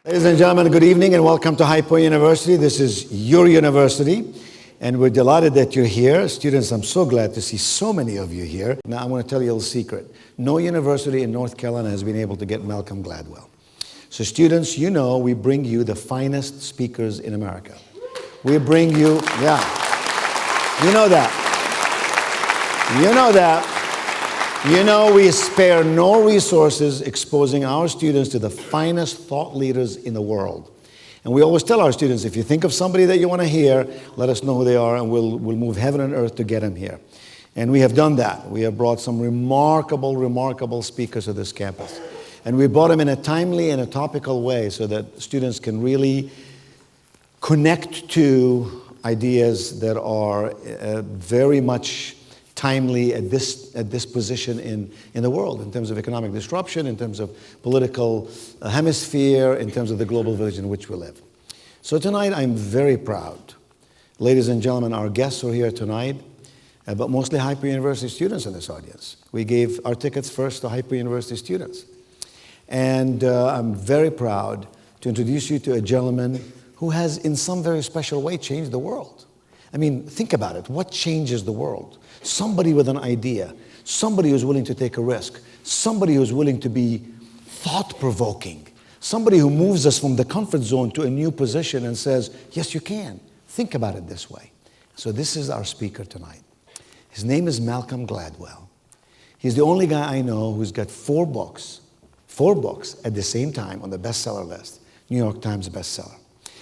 Ladies and gentlemen, good evening and welcome to HPU University. This is your university, and we're delighted that you're here. Students, I'm so glad to see so many of you here. Now, I'm going to tell you a little secret. No university in North Carolina has been able to get Malcolm Gladwell. So students, you know we bring you the finest speakers in America. We bring you, you know that. You know that. You know we spare no resources exposing our students to the finest thought leaders in the world. And we always tell our students, if you think of somebody that you want to hear, let us know who they are and we'll move heaven and earth to get them here. And we have done that. We have brought some remarkable speakers to this campus. And we brought them in a timely and a topical way so that students can really connect to ideas that are very much timely at this position in the world, in terms of economic disruption, in terms of political hemisphere, in terms of the global village in which we live. So tonight I'm very proud. Ladies and gentlemen, our guests are here tonight, but mostly HPU University students in this audience. We gave our tickets first to HPU University students. And I'm very proud to introduce you to a gentleman who has in some very special way changed the world. I mean, think about it. What changes the world? Somebody with an idea, somebody who's willing to take a risk, somebody who's willing to be thought-provoking, somebody who moves us from the comfort zone to a new position and says, yes, you can. Think about it this way. So this is our speaker tonight. His name is Malcolm Gladwell. He's the only guy I know who's got four books at the same time on the bestseller list, New York Times bestseller.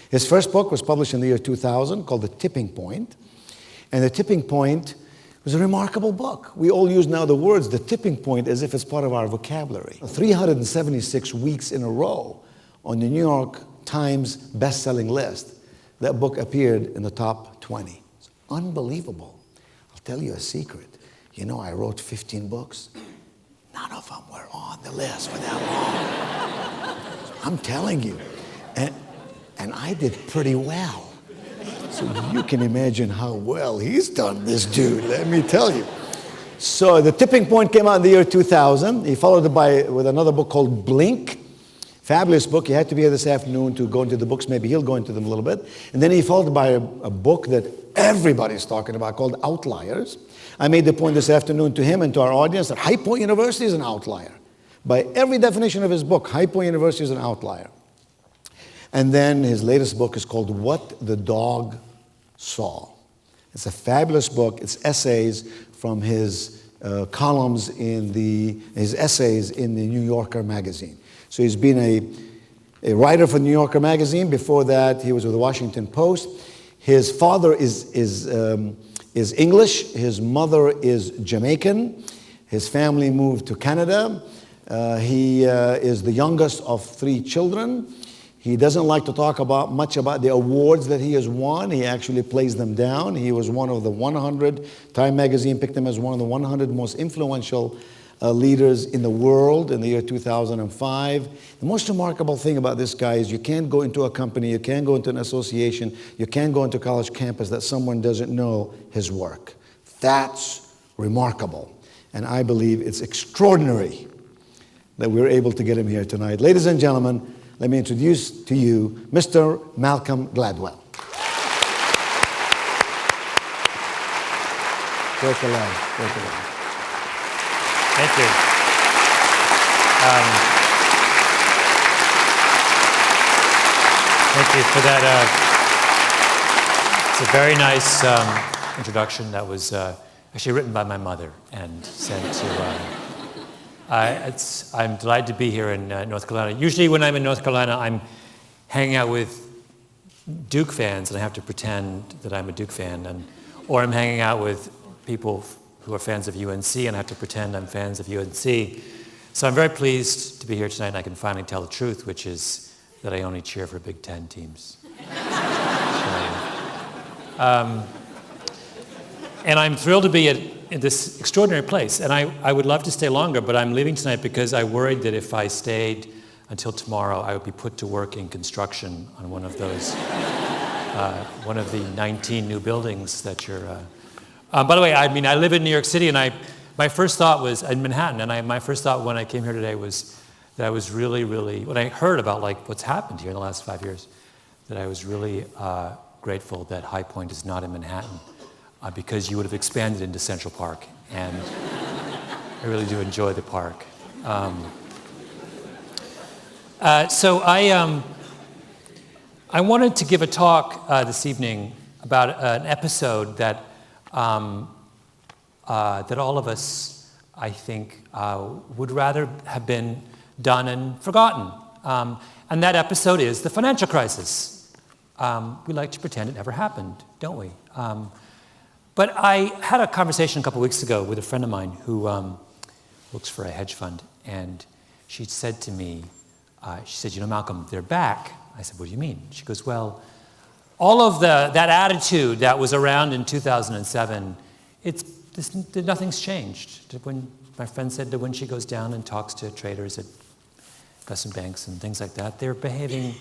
His first book was published in the year 2000 called The Tipping Point. And The Tipping Point was a remarkable book. We all use now the words, the tipping point, as if it's part of our vocabulary. 376 weeks in a row on the New York Times best-selling list, that book appeared in the top 20. It's unbelievable. I'll tell you a secret. You know, I wrote 15 books. None of them were on the list for that long. I'm telling you. And I did pretty well. So you can imagine how well he's done, this dude, let me tell you. So The Tipping Point came out in the year 2000. He followed it with another book called Blink. Fabulous book. You had to be here this afternoon to go into the books. Maybe he'll go into them a little bit. And then he followed by a book that everybody's talking about called Outliers. I made the point this afternoon to him and to our audience that HPU University is an outlier. By every definition of his book, HPU University is an outlier. And then his latest book is called What the Dog Saw. It's a fabulous book. It's essays from his columns his essays in the New Yorker magazine. So he's been a writer for the New Yorker magazine. Before that, he was with the Washington Post. His father is English. His mother is Jamaican. His family moved to Canada. He is the youngest of 3 children. He doesn't like to talk much about the awards that he has won. He actually plays them down. He was one of the 100. Time magazine picked him as one of the 100 most influential leaders in the world in the year 2005. The most remarkable thing about this guy is you can't go into a company, you can't go into an association, you can't go into a college campus that someone doesn't know his work. That's remarkable. And I believe it's extraordinary that we're able to get him here tonight. Ladies and gentlemen, let me introduce to you Mr. Malcolm Gladwell. Break a leg. Thank you. Thank you for that. It's a very nice introduction that was actually written by my mother and sent to... I'm delighted to be here in North Carolina. Usually when I'm in North Carolina, I'm hanging out with Duke fans, and I have to pretend that I'm a Duke fan, or I'm hanging out with people who are fans of UNC, and I have to pretend I'm fans of UNC. So I'm very pleased to be here tonight, and I can finally tell the truth, which is that I only cheer for Big Ten teams. And I'm thrilled to be in this extraordinary place. And I would love to stay longer, but I'm leaving tonight because I worried that if I stayed until tomorrow, I would be put to work in construction on one of those, one of the 19 new buildings that you're... by the way, I live in New York City, and my first thought was in Manhattan, and my first thought when I came here today was that I was really, really, when I heard about like what's happened here in the last 5 years, that I was really grateful that High Point is not in Manhattan, because you would have expanded into Central Park, and I really do enjoy the park. So I wanted to give a talk this evening about an episode that that all of us, I think, would rather have been done and forgotten. And that episode is the financial crisis. We like to pretend it never happened, don't we? But I had a conversation a couple weeks ago with a friend of mine who works for a hedge fund, and she said to me, she said, Malcolm, they're back. I said, what do you mean? She goes, well, all of that attitude that was around in 2007, nothing's changed. When my friend said that when she goes down and talks to traders at investment banks and things like that, they're behaving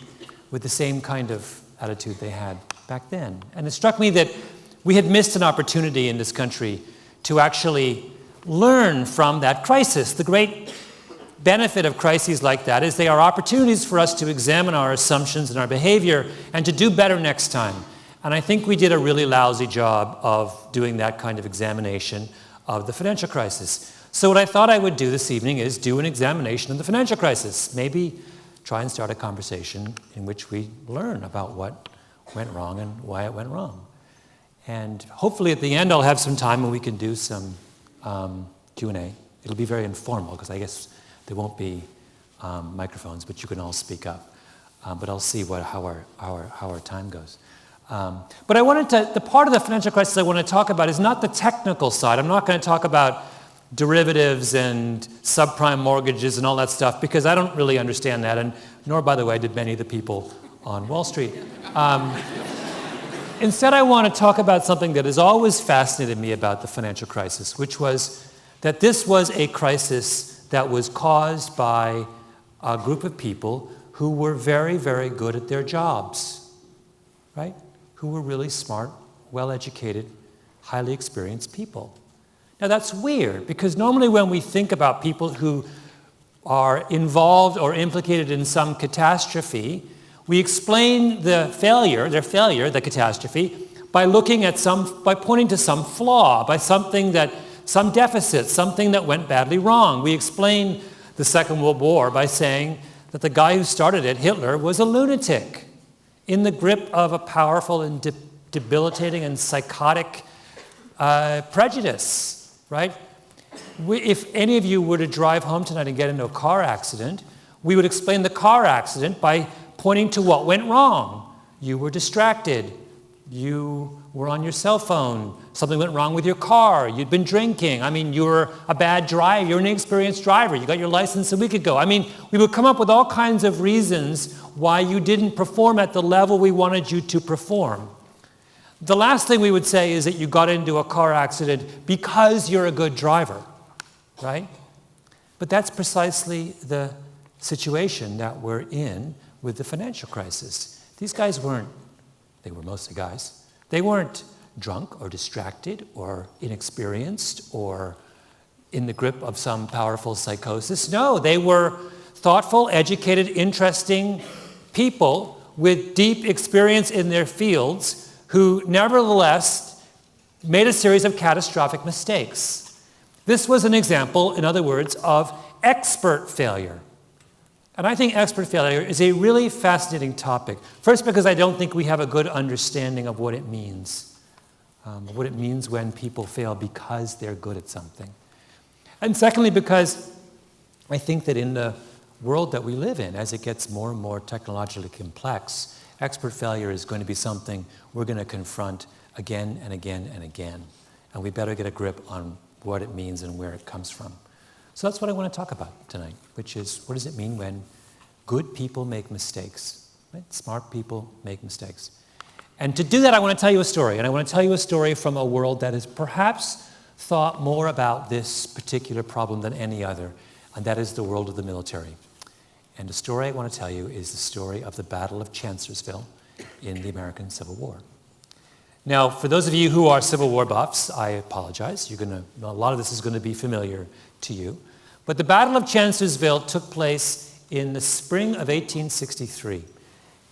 with the same kind of attitude they had back then. And it struck me that we had missed an opportunity in this country to actually learn from that crisis. The great benefit of crises like that is they are opportunities for us to examine our assumptions and our behavior and to do better next time. And I think we did a really lousy job of doing that kind of examination of the financial crisis. So what I thought I would do this evening is do an examination of the financial crisis. Maybe try and start a conversation in which we learn about what went wrong and why it went wrong. And hopefully at the end I'll have some time when we can do some Q&A. It'll be very informal because I guess there won't be microphones, but you can all speak up. But I'll see how our time goes. But I wanted to, the part of the financial crisis I want to talk about is not the technical side. I'm not going to talk about derivatives and subprime mortgages and all that stuff because I don't really understand that, and nor, by the way, did many of the people on Wall Street. Instead, I want to talk about something that has always fascinated me about the financial crisis, which was that this was a crisis that was caused by a group of people who were very, very good at their jobs, right? Who were really smart, well-educated, highly experienced people. Now that's weird, because normally when we think about people who are involved or implicated in some catastrophe, we explain their failure, the catastrophe, by pointing to some flaw, by some deficit, something that went badly wrong. We explain the Second World War by saying that the guy who started it, Hitler, was a lunatic in the grip of a powerful and debilitating and psychotic prejudice, right? If any of you were to drive home tonight and get into a car accident, we would explain the car accident by pointing to what went wrong. You were distracted. You were on your cell phone. Something went wrong with your car. You'd been drinking. I mean, you were a bad driver. You're an inexperienced driver. You got your license a week ago. I mean, we would come up with all kinds of reasons why you didn't perform at the level we wanted you to perform. The last thing we would say is that you got into a car accident because you're a good driver, right? But that's precisely the situation that we're in with the financial crisis. These guys they were mostly guys, they weren't drunk or distracted or inexperienced or in the grip of some powerful psychosis. No, they were thoughtful, educated, interesting people with deep experience in their fields who nevertheless made a series of catastrophic mistakes. This was an example, in other words, of expert failure. And I think expert failure is a really fascinating topic. First, because I don't think we have a good understanding of what it means. What it means when people fail because they're good at something. And secondly, because I think that in the world that we live in, as it gets more and more technologically complex, expert failure is going to be something we're going to confront again and again and again. And we better get a grip on what it means and where it comes from. So that's what I want to talk about tonight, which is what does it mean when good people make mistakes, right? Smart people make mistakes. And to do that, I want to tell you a story. And I want to tell you a story from a world that has perhaps thought more about this particular problem than any other, and that is the world of the military. And the story I want to tell you is the story of the Battle of Chancellorsville in the American Civil War. Now, for those of you who are Civil War buffs, I apologize. A lot of this is going to be familiar to you. But the Battle of Chancellorsville took place in the spring of 1863.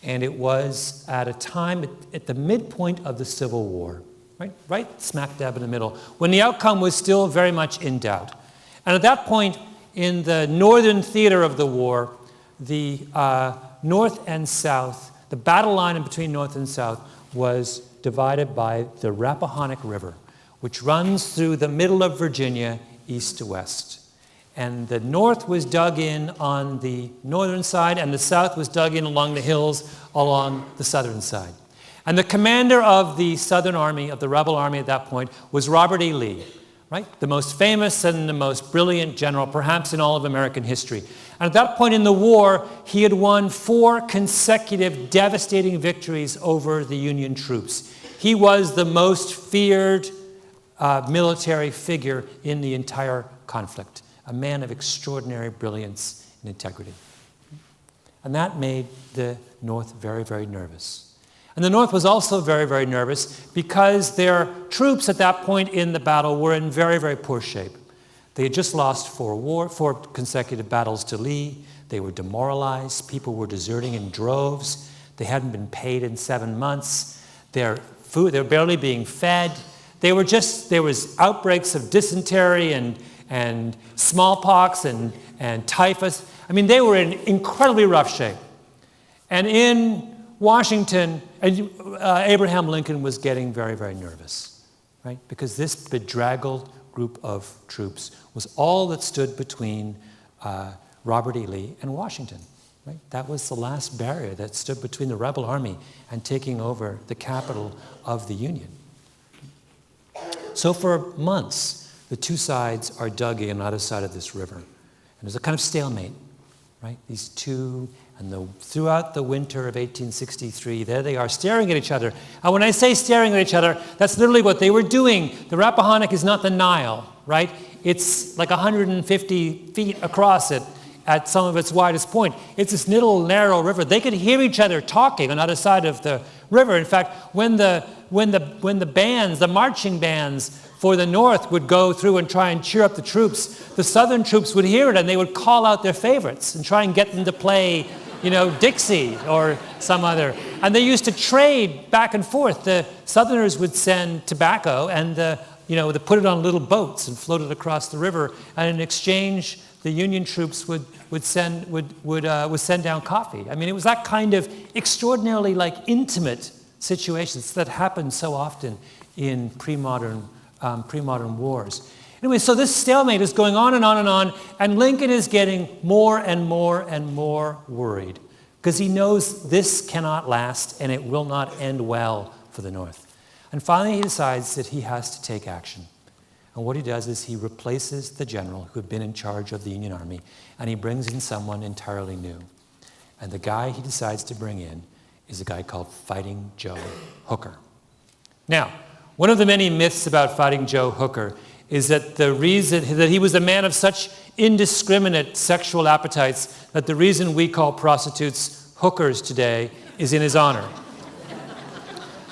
And it was at a time at the midpoint of the Civil War, right smack dab in the middle, when the outcome was still very much in doubt. And at that point, in the northern theater of the war, the North and South, the battle line in between North and South was divided by the Rappahannock River, which runs through the middle of Virginia, east to west. And the North was dug in on the northern side, and the South was dug in along the hills along the southern side. And the commander of the Southern Army, of the rebel army at that point, was Robert E. Lee, right? The most famous and the most brilliant general, perhaps in all of American history. And at that point in the war, he had won 4 consecutive devastating victories over the Union troops. He was the most feared military figure in the entire conflict, a man of extraordinary brilliance and integrity. And that made the North very, very nervous. And the North was also very, very nervous because their troops at that point in the battle were in very, very poor shape. They had just lost 4 consecutive battles to Lee. They were demoralized. People were deserting in droves. They hadn't been paid in 7 months. They were barely being fed. There was outbreaks of dysentery and smallpox and typhus. I mean, they were in incredibly rough shape. And in Washington, Abraham Lincoln was getting very, very nervous, right? Because this bedraggled group of troops was all that stood between Robert E. Lee and Washington, right? That was the last barrier that stood between the rebel army and taking over the capital of the Union. So for months, the two sides are dug in on either side of this river. And there's a kind of stalemate, right? These two, and throughout the winter of 1863, there they are staring at each other. And when I say staring at each other, that's literally what they were doing. The Rappahannock is not the Nile, right? It's like 150 feet across it at some of its widest point. It's this little narrow river. They could hear each other talking on either side of the river. In fact, when the bands, the marching bands for the North would go through and try and cheer up the troops, the Southern troops would hear it and they would call out their favorites and try and get them to play, Dixie or some other. And they used to trade back and forth. The Southerners would send tobacco and they put it on little boats and float it across the river. And in exchange, the Union troops would send down coffee. I mean, it was that kind of extraordinarily intimate situations that happened so often in pre-modern wars. Anyway, so this stalemate is going on and on and on, and Lincoln is getting more and more and more worried because he knows this cannot last and it will not end well for the North. And finally, he decides that he has to take action. And what he does is he replaces the general who had been in charge of the Union Army, and he brings in someone entirely new. And the guy he decides to bring in is a guy called Fighting Joe Hooker. Now, one of the many myths about Fighting Joe Hooker is that the reason that he was a man of such indiscriminate sexual appetites that the reason we call prostitutes hookers today is in his honor.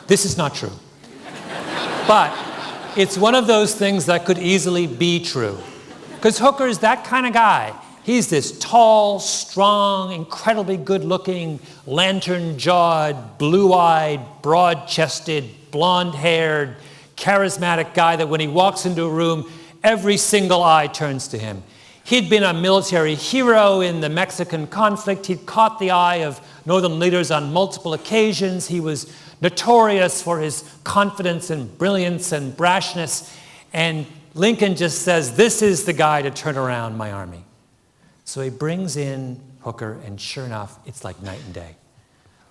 This is not true. But it's one of those things that could easily be true. Because Hooker is that kind of guy. He's this tall, strong, incredibly good-looking, lantern-jawed, blue-eyed, broad-chested, blonde-haired, charismatic guy that when he walks into a room, every single eye turns to him. He'd been a military hero in the Mexican conflict. He'd caught the eye of Northern leaders on multiple occasions. He was notorious for his confidence and brilliance and brashness. And Lincoln just says, this is the guy to turn around my army. So he brings in Hooker, and sure enough, it's like night and day.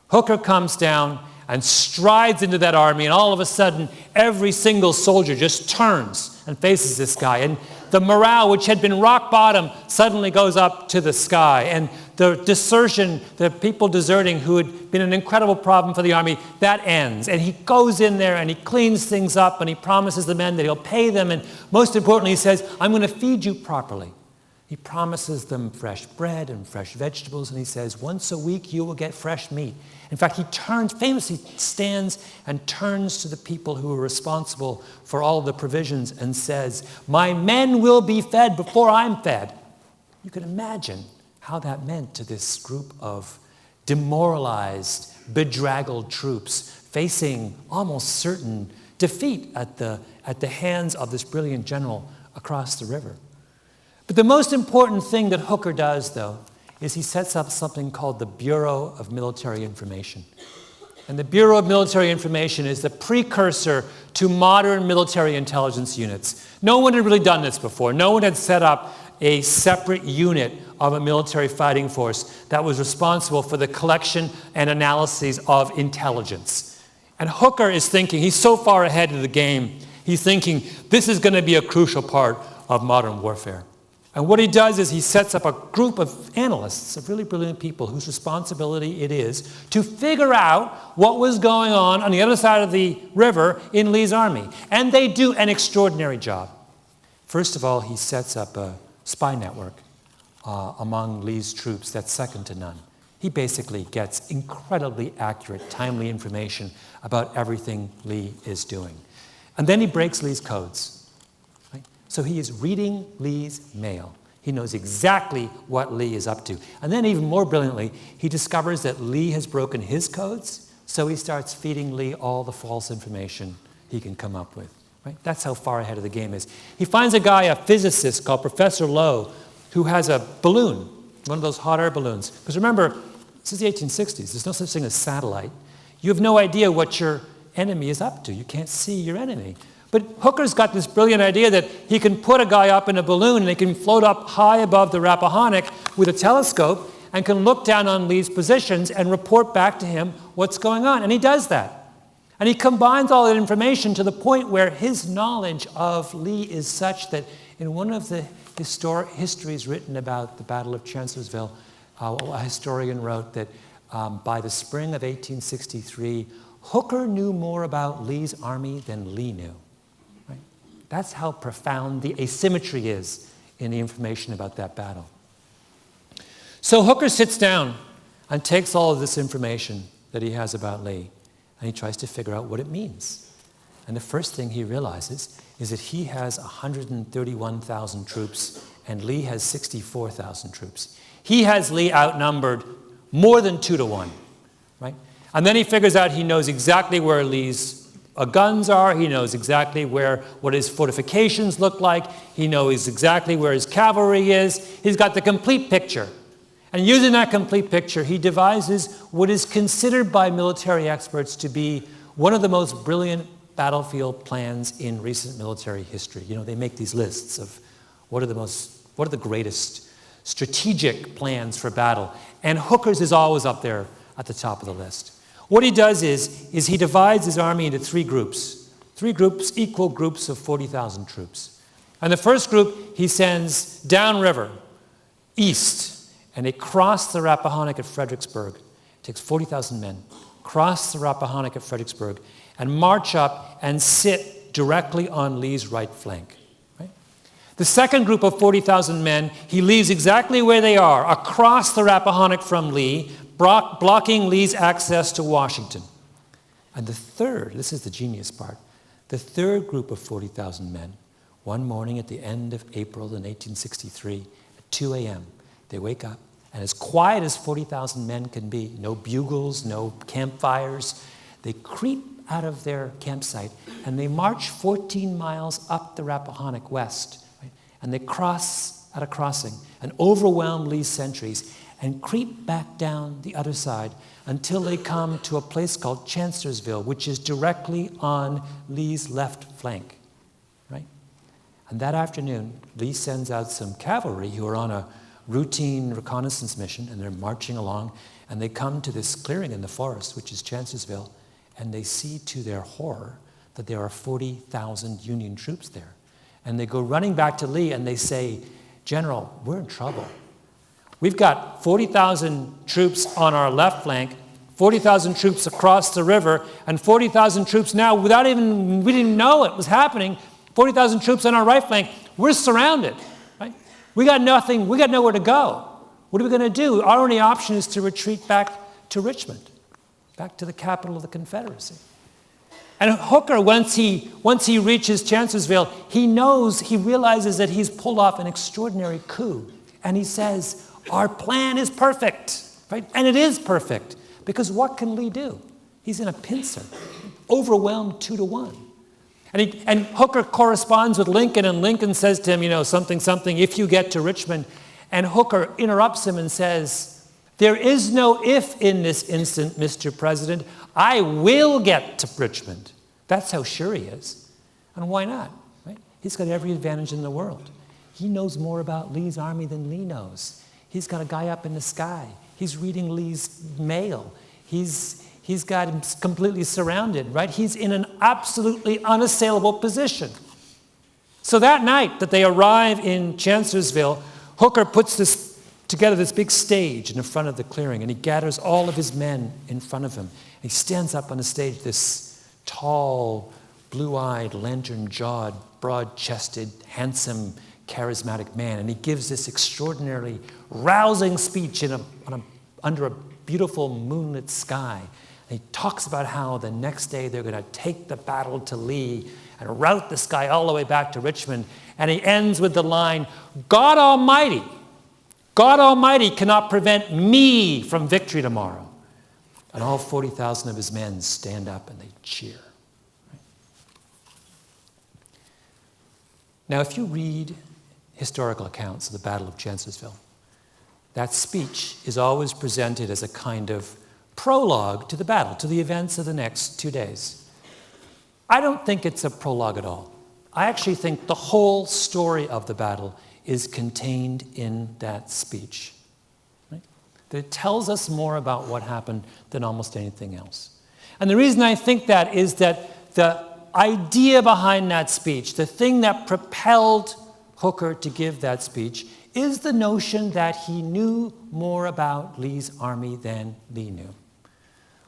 Hooker comes down and strides into that army, and all of a sudden, every single soldier just turns and faces this guy. And the morale, which had been rock bottom, suddenly goes up to the sky. And the desertion, the people deserting who had been an incredible problem for the army, that ends. And he goes in there and he cleans things up and he promises the men that he'll pay them. And most importantly, he says, I'm going to feed you properly. He promises them fresh bread and fresh vegetables, and he says, once a week you will get fresh meat. In fact, he famously stands and turns to the people who are responsible for all of the provisions and says, my men will be fed before I'm fed. You can imagine how that meant to this group of demoralized, bedraggled troops facing almost certain defeat at the hands of this brilliant general across the river. But the most important thing that Hooker does, though, is he sets up something called the Bureau of Military Information. And the Bureau of Military Information is the precursor to modern military intelligence units. No one had really done this before. No one had set up a separate unit of a military fighting force that was responsible for the collection and analysis of intelligence. And Hooker is thinking, he's so far ahead of the game, he's thinking this is going to be a crucial part of modern warfare. And what he does is he sets up a group of analysts, of really brilliant people whose responsibility it is to figure out what was going on the other side of the river in Lee's army. And they do an extraordinary job. First of all, he sets up a spy network among Lee's troops that's second to none. He basically gets incredibly accurate, timely information about everything Lee is doing. And then he breaks Lee's codes. So he is reading Lee's mail. He knows exactly what Lee is up to. And then even more brilliantly, he discovers that Lee has broken his codes, so he starts feeding Lee all the false information he can come up with. Right? That's how far ahead of the game is. He finds a guy, a physicist called Professor Lowe, who has a balloon, one of those hot air balloons. Because remember, this is the 1860s. There's no such thing as satellite. You have no idea what your enemy is up to. You can't see your enemy. But Hooker's got this brilliant idea that he can put a guy up in a balloon and they can float up high above the Rappahannock with a telescope and can look down on Lee's positions and report back to him what's going on. And he does that. And he combines all that information to the point where his knowledge of Lee is such that in one of the histories written about the Battle of Chancellorsville, a historian wrote that by the spring of 1863, Hooker knew more about Lee's army than Lee knew. That's how profound the asymmetry is in the information about that battle. So Hooker sits down and takes all of this information that he has about Lee, and he tries to figure out what it means. And the first thing he realizes is that he has 131,000 troops, and Lee has 64,000 troops. He has Lee outnumbered more than 2 to 1, right? And then he figures out he knows exactly where Lee's guns are. He knows exactly what his fortifications look like. He knows exactly where his cavalry is. He's got the complete picture. And using that complete picture, he devises what is considered by military experts to be one of the most brilliant battlefield plans in recent military history. You know, they make these lists of what are the greatest strategic plans for battle. And Hooker's is always up there at the top of the list. What he does is he divides his army into three groups, equal groups of 40,000 troops. And the first group he sends downriver, east, and they cross the Rappahannock at Fredericksburg. It takes 40,000 men, cross the Rappahannock at Fredericksburg, and march up and sit directly on Lee's right flank. Right? The second group of 40,000 men, he leaves exactly where they are, across the Rappahannock from Lee, blocking Lee's access to Washington. And the third, this is the genius part, the third group of 40,000 men, one morning at the end of April in 1863, at 2 a.m., they wake up, and as quiet as 40,000 men can be, no bugles, no campfires, they creep out of their campsite, and they march 14 miles up the Rappahannock west, right? And they cross at a crossing and overwhelm Lee's sentries, and creep back down the other side until they come to a place called Chancellorsville, which is directly on Lee's left flank, right? And that afternoon, Lee sends out some cavalry who are on a routine reconnaissance mission, and they're marching along, and they come to this clearing in the forest, which is Chancellorsville, and they see to their horror that there are 40,000 Union troops there. And they go running back to Lee, and they say, "General, we're in trouble. We've got 40,000 troops on our left flank, 40,000 troops across the river, and 40,000 troops now, we didn't know it was happening, 40,000 troops on our right flank. We're surrounded, right? We got nothing, we got nowhere to go. What are we going to do? Our only option is to retreat back to Richmond, back to the capital of the Confederacy." And Hooker, once he reaches Chancellorsville, he realizes that he's pulled off an extraordinary coup. And he says, our plan is perfect, right? And it is perfect, because what can Lee do? He's in a pincer, overwhelmed 2-1. And Hooker corresponds with Lincoln, and Lincoln says to him, something, if you get to Richmond. And Hooker interrupts him and says, there is no if in this instant, Mr. President. I will get to Richmond. That's how sure he is. And why not? Right? He's got every advantage in the world. He knows more about Lee's army than Lee knows. He's got a guy up in the sky. He's reading Lee's mail. He's got him completely surrounded, right? He's in an absolutely unassailable position. So that night that they arrive in Chancellorsville, Hooker puts together this big stage in the front of the clearing, and he gathers all of his men in front of him. And he stands up on the stage, this tall, blue-eyed, lantern-jawed, broad-chested, handsome, charismatic man, and he gives this extraordinarily rousing speech under a beautiful moonlit sky. And he talks about how the next day they're going to take the battle to Lee and rout this guy all the way back to Richmond. And he ends with the line, God Almighty cannot prevent me from victory tomorrow. And all 40,000 of his men stand up and they cheer. Now, if you read historical accounts of the Battle of Chancellorsville, that speech is always presented as a kind of prologue to the battle, to the events of the next 2 days. I don't think it's a prologue at all. I actually think the whole story of the battle is contained in that speech. Right? That it tells us more about what happened than almost anything else. And the reason I think that is that the idea behind that speech, the thing that propelled Hooker to give that speech, is the notion that he knew more about Lee's army than Lee knew.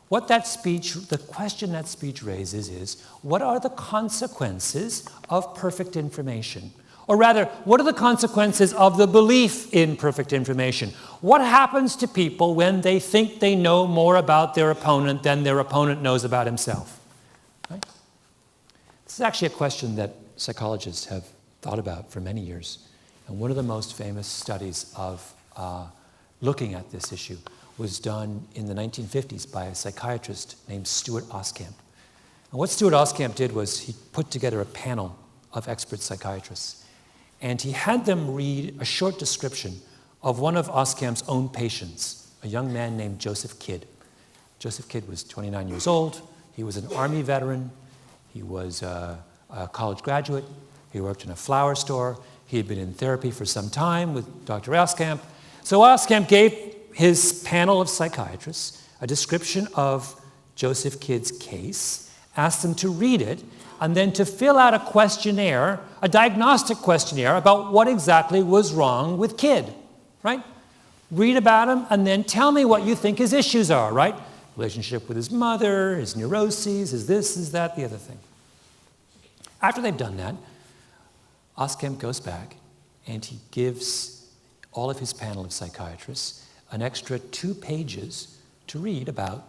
The question that speech raises is, what are the consequences of perfect information? Or rather, what are the consequences of the belief in perfect information? What happens to people when they think they know more about their opponent than their opponent knows about himself? Right? This is actually a question that psychologists have thought about for many years. And one of the most famous studies of looking at this issue was done in the 1950s by a psychiatrist named Stuart Oskamp. And what Stuart Oskamp did was he put together a panel of expert psychiatrists. And he had them read a short description of one of Oskamp's own patients, a young man named Joseph Kidd. Joseph Kidd was 29 years old. He was an Army veteran. He was a college graduate. He worked in a flower store. He had been in therapy for some time with Dr. Oskamp. So Oskamp gave his panel of psychiatrists a description of Joseph Kidd's case, asked them to read it, and then to fill out a questionnaire, a diagnostic questionnaire about what exactly was wrong with Kidd, right? Read about him, and then tell me what you think his issues are, right? Relationship with his mother, his neuroses, his this, his that, the other thing. After they've done that, Oskamp goes back and he gives all of his panel of psychiatrists an extra 2 pages to read about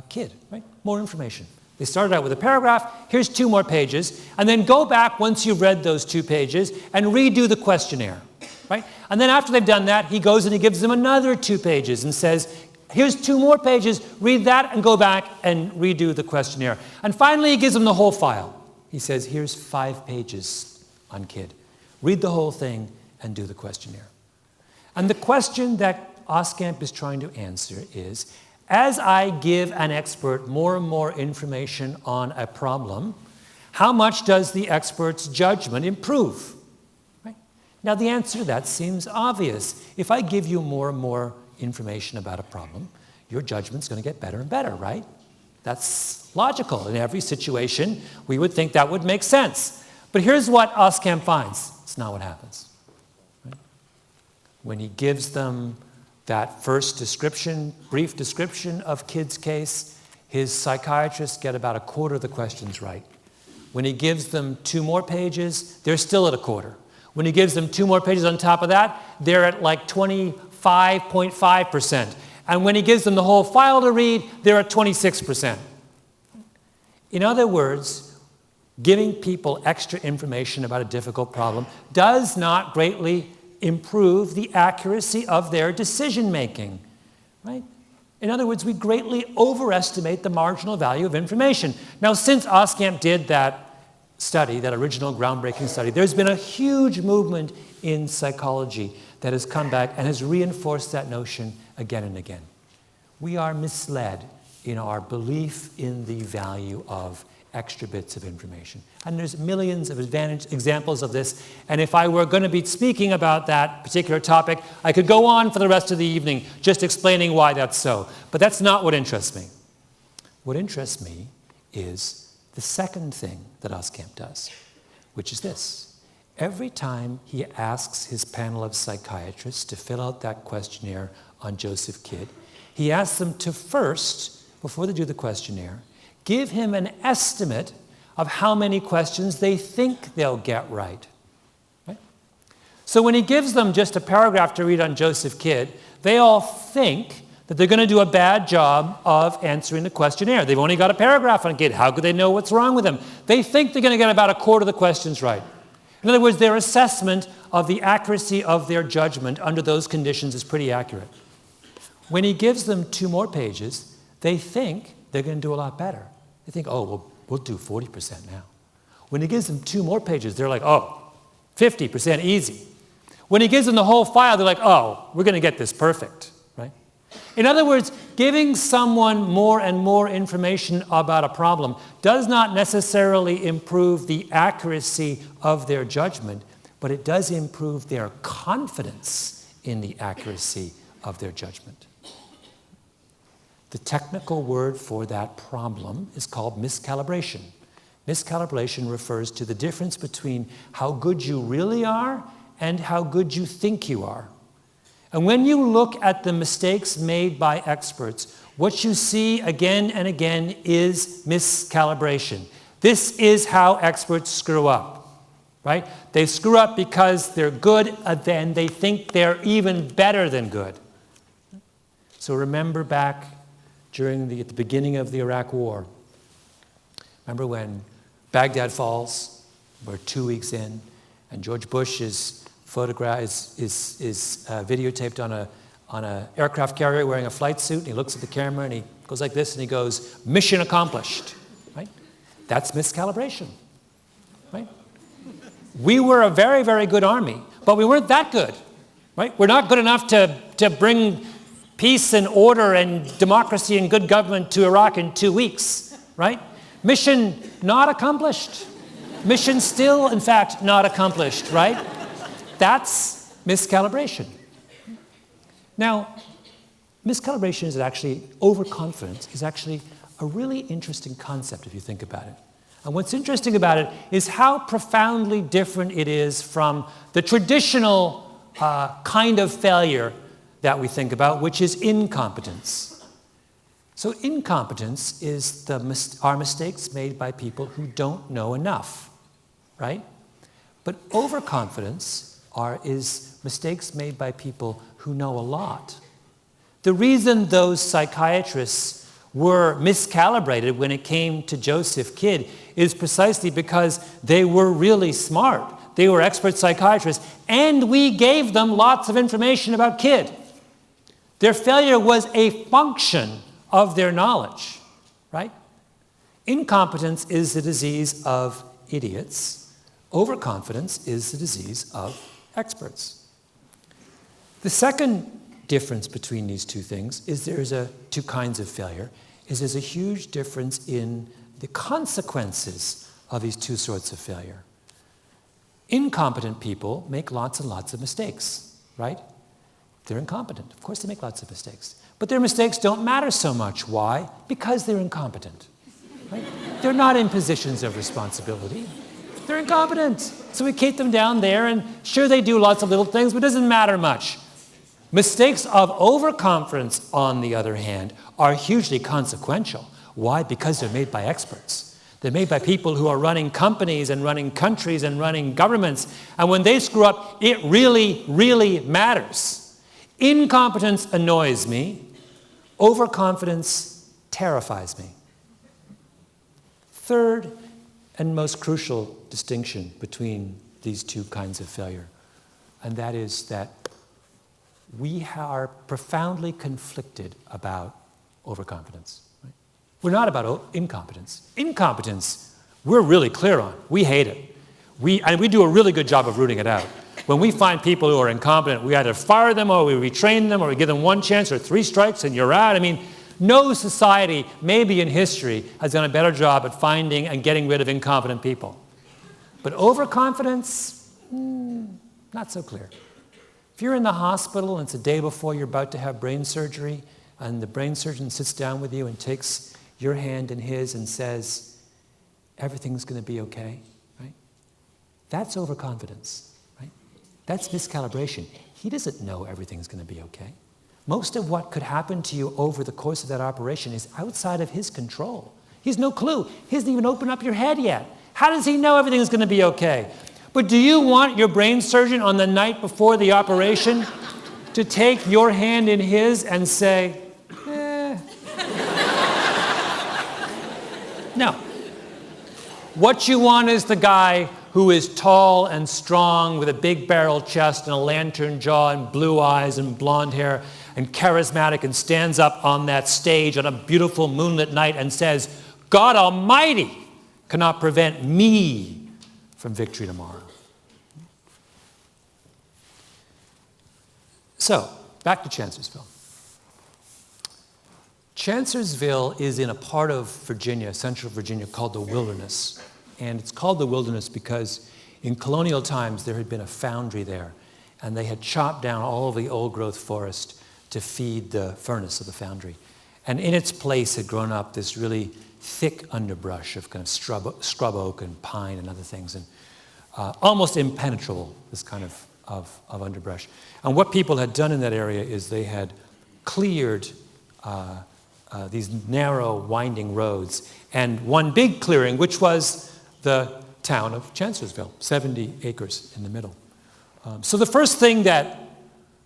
Kidd, right? More information. They started out with a paragraph, here's 2 more pages, and then go back once you've read those 2 pages and redo the questionnaire, right? And then after they've done that, he goes and he gives them another 2 pages and says, here's 2 more pages, read that and go back and redo the questionnaire. And finally, he gives them the whole file. He says, here's 5 pages on Kidd. Read the whole thing and do the questionnaire. And the question that Oskamp is trying to answer is, as I give an expert more and more information on a problem, how much does the expert's judgment improve? Right? Now, the answer to that seems obvious. If I give you more and more information about a problem, your judgment's going to get better and better, right? That's logical. In every situation, we would think that would make sense. But here's what Oskamp finds. It's not what happens. Right? When he gives them that first description, brief description of Kidd's case, his psychiatrists get about a quarter of the questions right. When he gives them 2 more pages, they're still at a quarter. When he gives them 2 more pages on top of that, they're at like 25.5%. And when he gives them the whole file to read, they're at 26%. In other words, giving people extra information about a difficult problem does not greatly improve the accuracy of their decision making, right? In other words, we greatly overestimate the marginal value of information. Now, since Oskamp did that study, that original groundbreaking study, there's been a huge movement in psychology that has come back and has reinforced that notion again and again. We are misled in our belief in the value of extra bits of information. And there's millions of examples of this. And if I were going to be speaking about that particular topic, I could go on for the rest of the evening just explaining why that's so. But that's not what interests me. What interests me is the second thing that Oskamp does, which is this. Every time he asks his panel of psychiatrists to fill out that questionnaire on Joseph Kidd, he asks them to first, before they do the questionnaire, give him an estimate of how many questions they think they'll get right. So when he gives them just a paragraph to read on Joseph Kidd, they all think that they're going to do a bad job of answering the questionnaire. They've only got a paragraph on Kidd. How could they know what's wrong with him? They think they're going to get about a quarter of the questions right. In other words, their assessment of the accuracy of their judgment under those conditions is pretty accurate. When he gives them 2 more pages, they think they're going to do a lot better. They think, oh, well, we'll do 40% now. When he gives them 2 more pages, they're like, oh, 50% easy. When he gives them the whole file, they're like, oh, we're going to get this perfect, right? In other words, giving someone more and more information about a problem does not necessarily improve the accuracy of their judgment, but it does improve their confidence in the accuracy of their judgment. The technical word for that problem is called miscalibration. Miscalibration refers to the difference between how good you really are and how good you think you are. And when you look at the mistakes made by experts, what you see again and again is miscalibration. This is how experts screw up, right? They screw up because they're good, and then they think they're even better than good. So remember back at the beginning of the Iraq War. Remember when Baghdad falls, we're 2 weeks in, and George Bush is videotaped on a aircraft carrier wearing a flight suit, and he looks at the camera and he goes like this and he goes, "Mission accomplished," right? That's miscalibration, right? We were a very, very good army, but we weren't that good, right? We're not good enough to bring peace and order and democracy and good government to Iraq in 2 weeks, right? Mission not accomplished. Mission still, in fact, not accomplished, right? That's miscalibration. Now, miscalibration is actually, overconfidence is actually a really interesting concept if you think about it. And what's interesting about it is how profoundly different it is from the traditional kind of failure that we think about, which is incompetence. So incompetence is are mistakes made by people who don't know enough, right? But overconfidence is mistakes made by people who know a lot. The reason those psychiatrists were miscalibrated when it came to Joseph Kidd is precisely because they were really smart. They were expert psychiatrists, and we gave them lots of information about Kidd. Their failure was a function of their knowledge, right? Incompetence is the disease of idiots. Overconfidence is the disease of experts. The second difference between these two things is there's two kinds of failure, is there's a huge difference in the consequences of these two sorts of failure. Incompetent people make lots and lots of mistakes, right? They're incompetent. Of course they make lots of mistakes. But their mistakes don't matter so much. Why? Because they're incompetent. Right? They're not in positions of responsibility. They're incompetent. So we keep them down there, and sure, they do lots of little things, but it doesn't matter much. Mistakes of overconfidence, on the other hand, are hugely consequential. Why? Because they're made by experts. They're made by people who are running companies and running countries and running governments. And when they screw up, it really, really matters. Incompetence annoys me. Overconfidence terrifies me. Third and most crucial distinction between these two kinds of failure. and that is that we are profoundly conflicted about overconfidence. Right? We're not about incompetence. Incompetence, we're really clear on. We hate it. And we do a really good job of rooting it out. When we find people who are incompetent, we either fire them or we retrain them or we give them one chance or 3 strikes and you're out. I mean, no society, maybe in history, has done a better job at finding and getting rid of incompetent people. But overconfidence, not so clear. If you're in the hospital and it's the day before you're about to have brain surgery and the brain surgeon sits down with you and takes your hand in his and says, everything's going to be okay, right? That's overconfidence, right? That's miscalibration. He doesn't know everything's going to be okay. Most of what could happen to you over the course of that operation is outside of his control. He has no clue. He hasn't even opened up your head yet. How does he know everything's going to be okay? But do you want your brain surgeon on the night before the operation to take your hand in his and say, No. What you want is the guy who is tall and strong with a big barrel chest and a lantern jaw and blue eyes and blonde hair and charismatic and stands up on that stage on a beautiful moonlit night and says, God Almighty cannot prevent me from victory tomorrow. So, back to Chancellorsville. Chancellorsville is in a part of Virginia, central Virginia, called the Wilderness. And it's called the Wilderness because in colonial times there had been a foundry there, and they had chopped down all of the old-growth forest to feed the furnace of the foundry. And in its place had grown up this really thick underbrush of kind of scrub oak and pine and other things, and almost impenetrable, this kind of underbrush. And what people had done in that area is they had cleared these narrow, winding roads, and one big clearing, which was the town of Chancellorsville, 70 acres in the middle. So the first thing that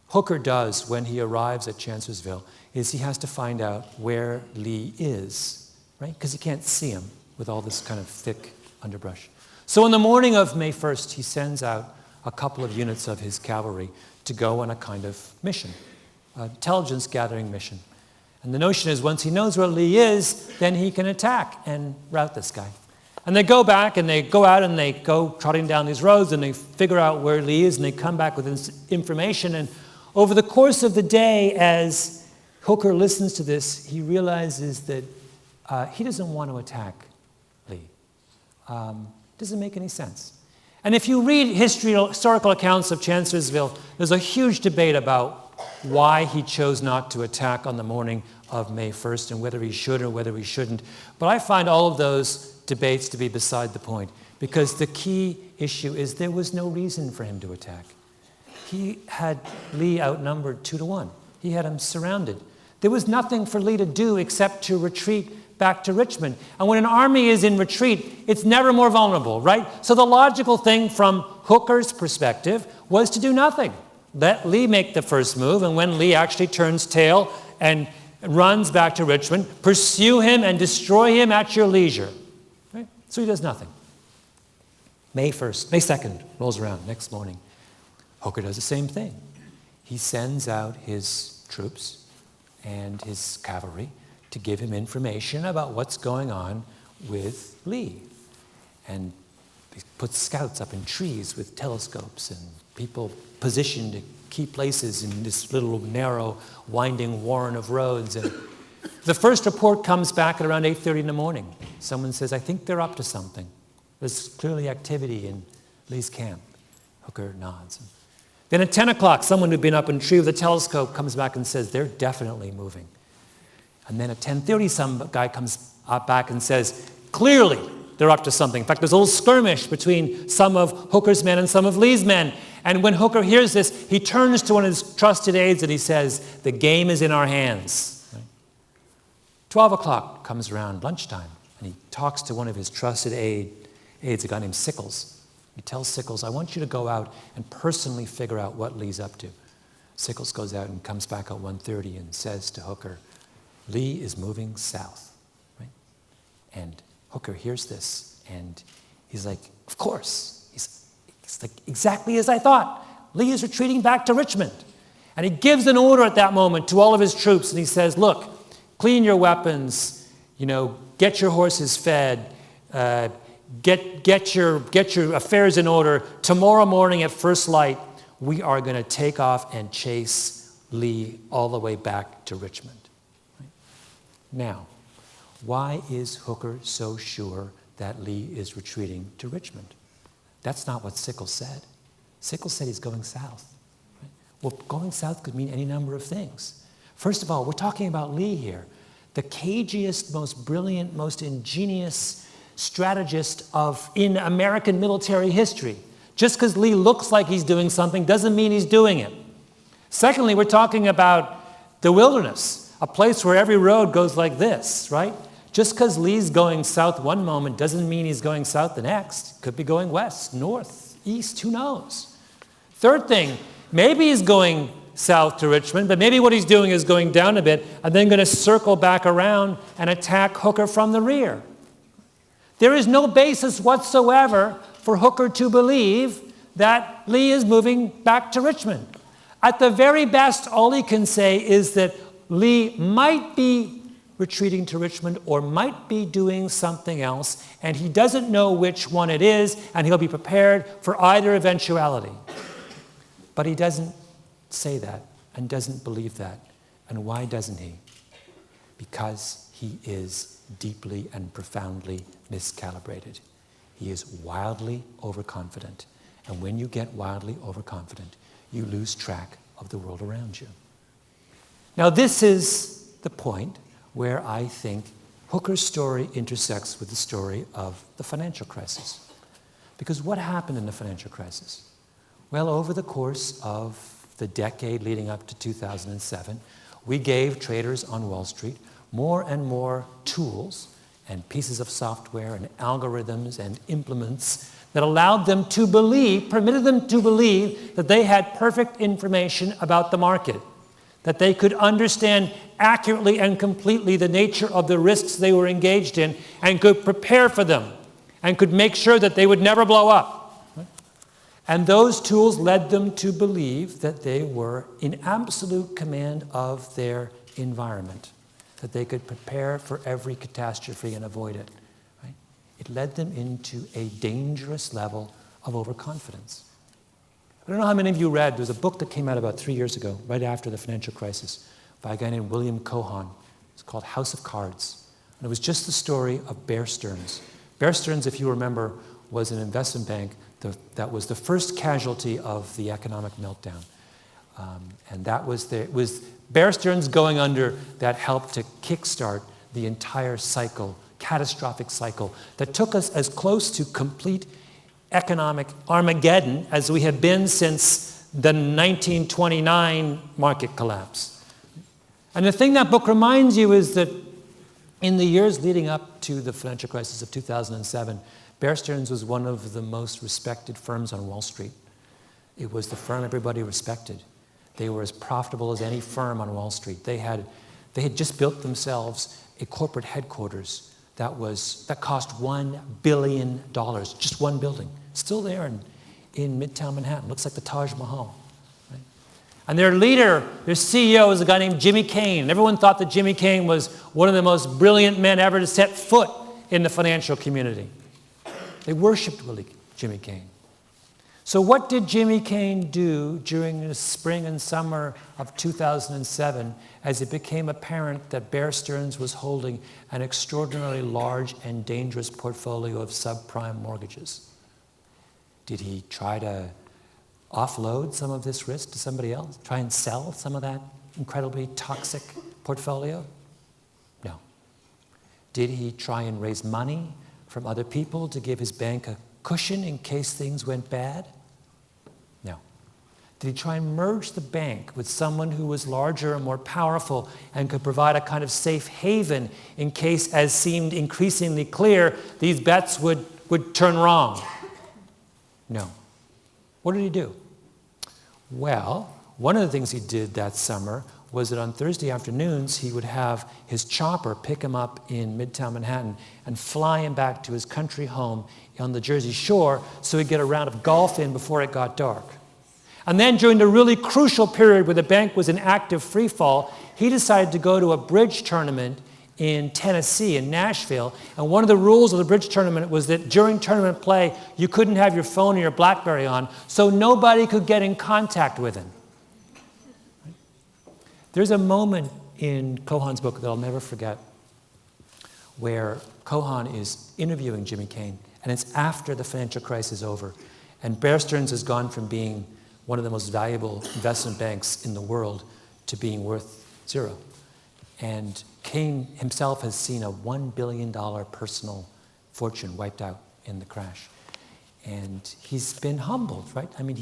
Hooker does when he arrives at Chancellorsville is he has to find out where Lee is, right? Because he can't see him with all this kind of thick underbrush. So on the morning of May 1st, he sends out a couple of units of his cavalry to go on a kind of mission, an intelligence gathering mission. And the notion is once he knows where Lee is, then he can attack and rout this guy. And they go back and they go out and they go trotting down these roads and they figure out where Lee is and they come back with this information. And over the course of the day, as Hooker listens to this, he realizes that he doesn't want to attack Lee. Doesn't make any sense. And if you read historical accounts of Chancellorsville, there's a huge debate about why he chose not to attack on the morning of May 1st and whether he should or whether he shouldn't. But I find all of those debates to be beside the point, because the key issue is there was no reason for him to attack. He had Lee outnumbered 2-1. He had him surrounded. There was nothing for Lee to do except to retreat back to Richmond. And when an army is in retreat, it's never more vulnerable, right? So the logical thing from Hooker's perspective was to do nothing. Let Lee make the first move, and when Lee actually turns tail and runs back to Richmond, pursue him and destroy him at your leisure. Right? So he does nothing. May 2nd rolls around, next morning. Hooker does the same thing. He sends out his troops and his cavalry to give him information about what's going on with Lee. And he puts scouts up in trees with telescopes and people positioned to key places in this little narrow, winding warren of roads. And the first report comes back at around 8:30 in the morning. Someone says, I think they're up to something. There's clearly activity in Lee's camp. Hooker nods. Then at 10 o'clock, someone who'd been up in a tree with a telescope comes back and says, they're definitely moving. And then at 10:30, some guy comes back and says, clearly they're up to something. In fact, there's a little skirmish between some of Hooker's men and some of Lee's men. And when Hooker hears this, he turns to one of his trusted aides and he says, the game is in our hands. Right? 12 o'clock comes around, lunchtime, and he talks to one of his trusted aides, a guy named Sickles. He tells Sickles, I want you to go out and personally figure out what Lee's up to. Sickles goes out and comes back at 1:30 and says to Hooker, Lee is moving south. Right? And Hooker hears this, and he's like, of course. He's like, exactly as I thought. Lee is retreating back to Richmond. And he gives an order at that moment to all of his troops, and he says, look, clean your weapons, get your horses fed, get your affairs in order. Tomorrow morning at first light, we are going to take off and chase Lee all the way back to Richmond. Right? Now, why is Hooker so sure that Lee is retreating to Richmond? That's not what Sickles said. Sickles said he's going south. Right? Well, going south could mean any number of things. First of all, we're talking about Lee here, the cagiest, most brilliant, most ingenious strategist in American military history. Just because Lee looks like he's doing something doesn't mean he's doing it. Secondly, we're talking about the wilderness, a place where every road goes like this, right? Just because Lee's going south one moment doesn't mean he's going south the next. Could be going west, north, east, who knows? Third thing, maybe he's going south to Richmond, but maybe what he's doing is going down a bit and then going to circle back around and attack Hooker from the rear. There is no basis whatsoever for Hooker to believe that Lee is moving back to Richmond. At the very best, all he can say is that Lee might be retreating to Richmond or might be doing something else, and he doesn't know which one it is, and he'll be prepared for either eventuality. But he doesn't say that and doesn't believe that. And why doesn't he? Because he is deeply and profoundly miscalibrated. He is wildly overconfident. And when you get wildly overconfident, you lose track of the world around you. Now, this is the point where I think Hooker's story intersects with the story of the financial crisis. Because what happened in the financial crisis? Well, over the course of the decade leading up to 2007, we gave traders on Wall Street more and more tools and pieces of software and algorithms and implements that allowed them to believe, permitted them to believe that they had perfect information about the market, that they could understand accurately and completely the nature of the risks they were engaged in and could prepare for them and could make sure that they would never blow up. And those tools led them to believe that they were in absolute command of their environment, that they could prepare for every catastrophe and avoid it. Right? It led them into a dangerous level of overconfidence. I don't know how many of you read, there's a book that came out about 3 years ago, right after the financial crisis, by a guy named William Cohan. It's called House of Cards. And it was just the story of Bear Stearns. Bear Stearns, if you remember, was an investment bank that was the first casualty of the economic meltdown. And that was it was Bear Stearns going under that helped to kickstart the entire cycle, catastrophic cycle, that took us as close to complete economic Armageddon as we have been since the 1929 market collapse. And the thing that book reminds you is that in the years leading up to the financial crisis of 2007, Bear Stearns was one of the most respected firms on Wall Street. It was the firm everybody respected. They were as profitable as any firm on Wall Street. They had just built themselves a corporate headquarters that cost $1 billion, just one building. Still there in Midtown Manhattan. Looks like the Taj Mahal. Right? And their leader, their CEO, is a guy named Jimmy Kane. Everyone thought that Jimmy Kane was one of the most brilliant men ever to set foot in the financial community. They worshipped Jimmy Kane. So what did Jimmy Kane do during the spring and summer of 2007 as it became apparent that Bear Stearns was holding an extraordinarily large and dangerous portfolio of subprime mortgages? Did he try to offload some of this risk to somebody else? Try and sell some of that incredibly toxic portfolio? No. Did he try and raise money from other people to give his bank a cushion in case things went bad? No. Did he try and merge the bank with someone who was larger and more powerful and could provide a kind of safe haven in case, as seemed increasingly clear, these bets would turn wrong? No. What did he do? Well, one of the things he did that summer was that on Thursday afternoons, he would have his chopper pick him up in Midtown Manhattan and fly him back to his country home on the Jersey Shore so he'd get a round of golf in before it got dark. And then during the really crucial period where the bank was in active free fall, he decided to go to a bridge tournament in Tennessee, in Nashville. And one of the rules of the bridge tournament was that during tournament play, you couldn't have your phone or your BlackBerry on, so nobody could get in contact with him. There's a moment in Cohan's book that I'll never forget where Cohan is interviewing Jimmy Cain, and it's after the financial crisis is over. And Bear Stearns has gone from being one of the most valuable investment banks in the world to being worth zero. And Cain himself has seen a $1 billion personal fortune wiped out in the crash. And he's been humbled, right? I mean,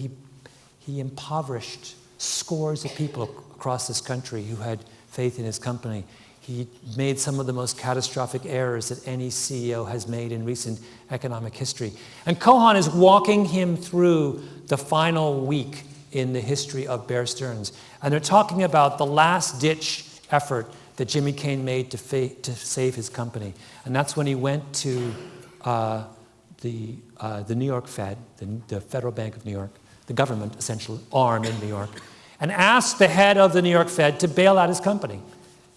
he impoverished scores of people across this country who had faith in his company. He made some of the most catastrophic errors that any CEO has made in recent economic history. And Cohan is walking him through the final week in the history of Bear Stearns. And they're talking about the last-ditch effort that Jimmy Cain made to save his company. And that's when he went to the New York Fed, the Federal Bank of New York, the government, essential arm in New York, and asked the head of the New York Fed to bail out his company.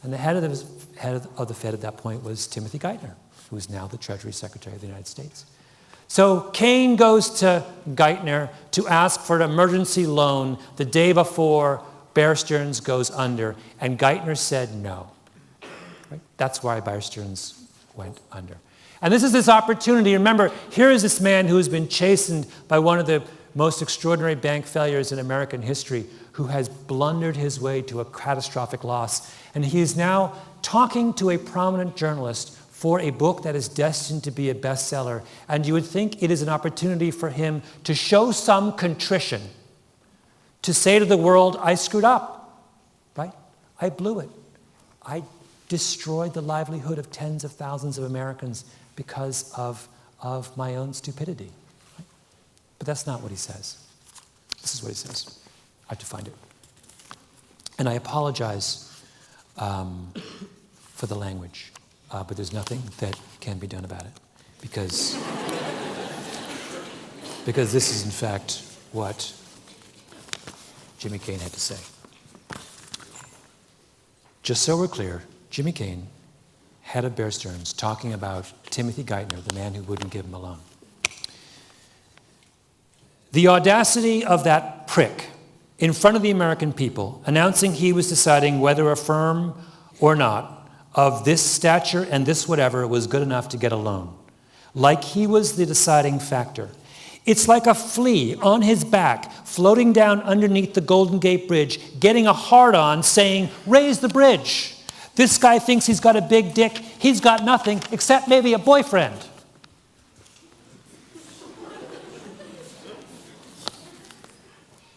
And the head of the Fed at that point was Timothy Geithner, who is now the Treasury Secretary of the United States. So Cain goes to Geithner to ask for an emergency loan the day before Bear Stearns goes under, and Geithner said no. Right? That's why Bear Stearns went under. And this is this opportunity. Remember, here is this man who has been chastened by one of the most extraordinary bank failures in American history, who has blundered his way to a catastrophic loss. And he is now talking to a prominent journalist for a book that is destined to be a bestseller. And you would think it is an opportunity for him to show some contrition, to say to the world, I screwed up, right? I blew it. I destroyed the livelihood of tens of thousands of Americans because of my own stupidity. Right? But that's not what he says. This is what he says. I have to find it. And I apologize for the language, but there's nothing that can be done about it, because this is in fact what Jimmy Cain had to say. Just so we're clear, Jimmy Cain, head of Bear Stearns, talking about Timothy Geithner, the man who wouldn't give him a loan. The audacity of that prick in front of the American people, announcing he was deciding whether a firm or not of this stature and this whatever was good enough to get a loan. Like he was the deciding factor. It's like a flea on his back, floating down underneath the Golden Gate Bridge, getting a hard-on, saying, raise the bridge. This guy thinks he's got a big dick. He's got nothing except maybe a boyfriend.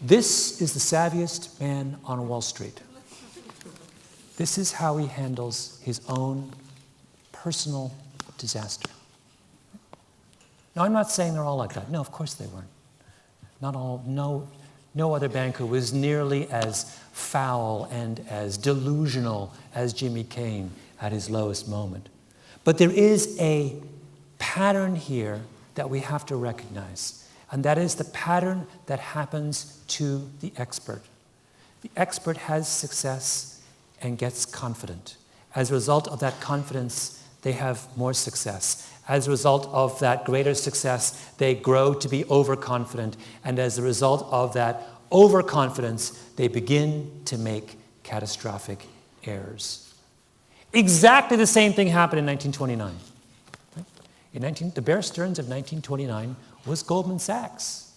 This is the savviest man on Wall Street. This is how he handles his own personal disaster. Now, I'm not saying they're all like that. No, of course they weren't. Not all. No other banker was nearly as foul and as delusional as Jimmy Cain at his lowest moment. But there is a pattern here that we have to recognize. And that is the pattern that happens to the expert. The expert has success and gets confident. As a result of that confidence, they have more success. As a result of that greater success, they grow to be overconfident. And as a result of that overconfidence, they begin to make catastrophic errors. Exactly the same thing happened in 1929. The Bear Stearns of 1929 was Goldman Sachs.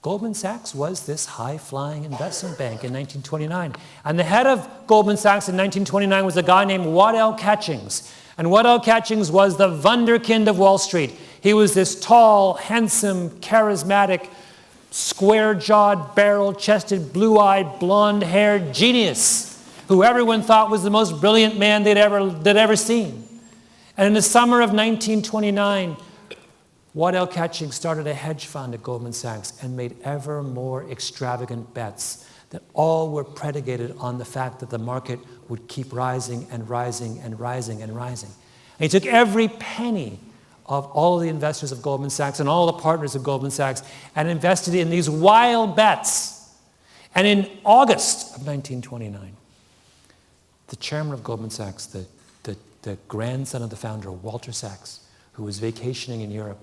Goldman Sachs was this high-flying investment bank in 1929. And the head of Goldman Sachs in 1929 was a guy named Waddell Catchings. And Waddell Catchings was the wunderkind of Wall Street. He was this tall, handsome, charismatic, square-jawed, barrel-chested, blue-eyed, blonde-haired genius who everyone thought was the most brilliant man they'd ever seen. And in the summer of 1929, Waddell Catchings started a hedge fund at Goldman Sachs and made ever more extravagant bets that all were predicated on the fact that the market would keep rising and rising and rising and rising. And he took every penny of all of the investors of Goldman Sachs and all the partners of Goldman Sachs and invested in these wild bets And in August of 1929, the chairman of Goldman Sachs, the grandson of the founder, Walter Sachs, who was vacationing in Europe,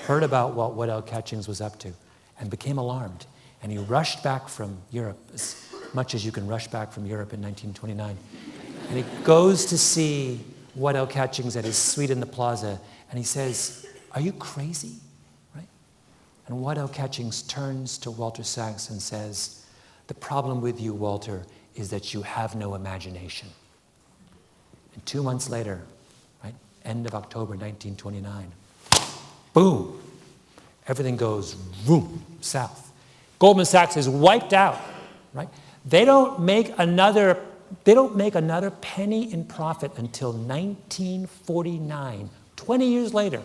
heard about what Waddell Catchings was up to and became alarmed. And he rushed back from Europe, as much as you can rush back from Europe in 1929. And he goes to see Waddell Catchings at his suite in the plaza, and he says, "Are you crazy?" Right? And Waddell Catchings turns to Walter Sachs and says, "The problem with you, Walter, is that you have no imagination." And 2 months later, right, end of October 1929, boom, everything goes boom, south. Goldman Sachs is wiped out, right? They don't make another penny in profit until 1949, 20 years later.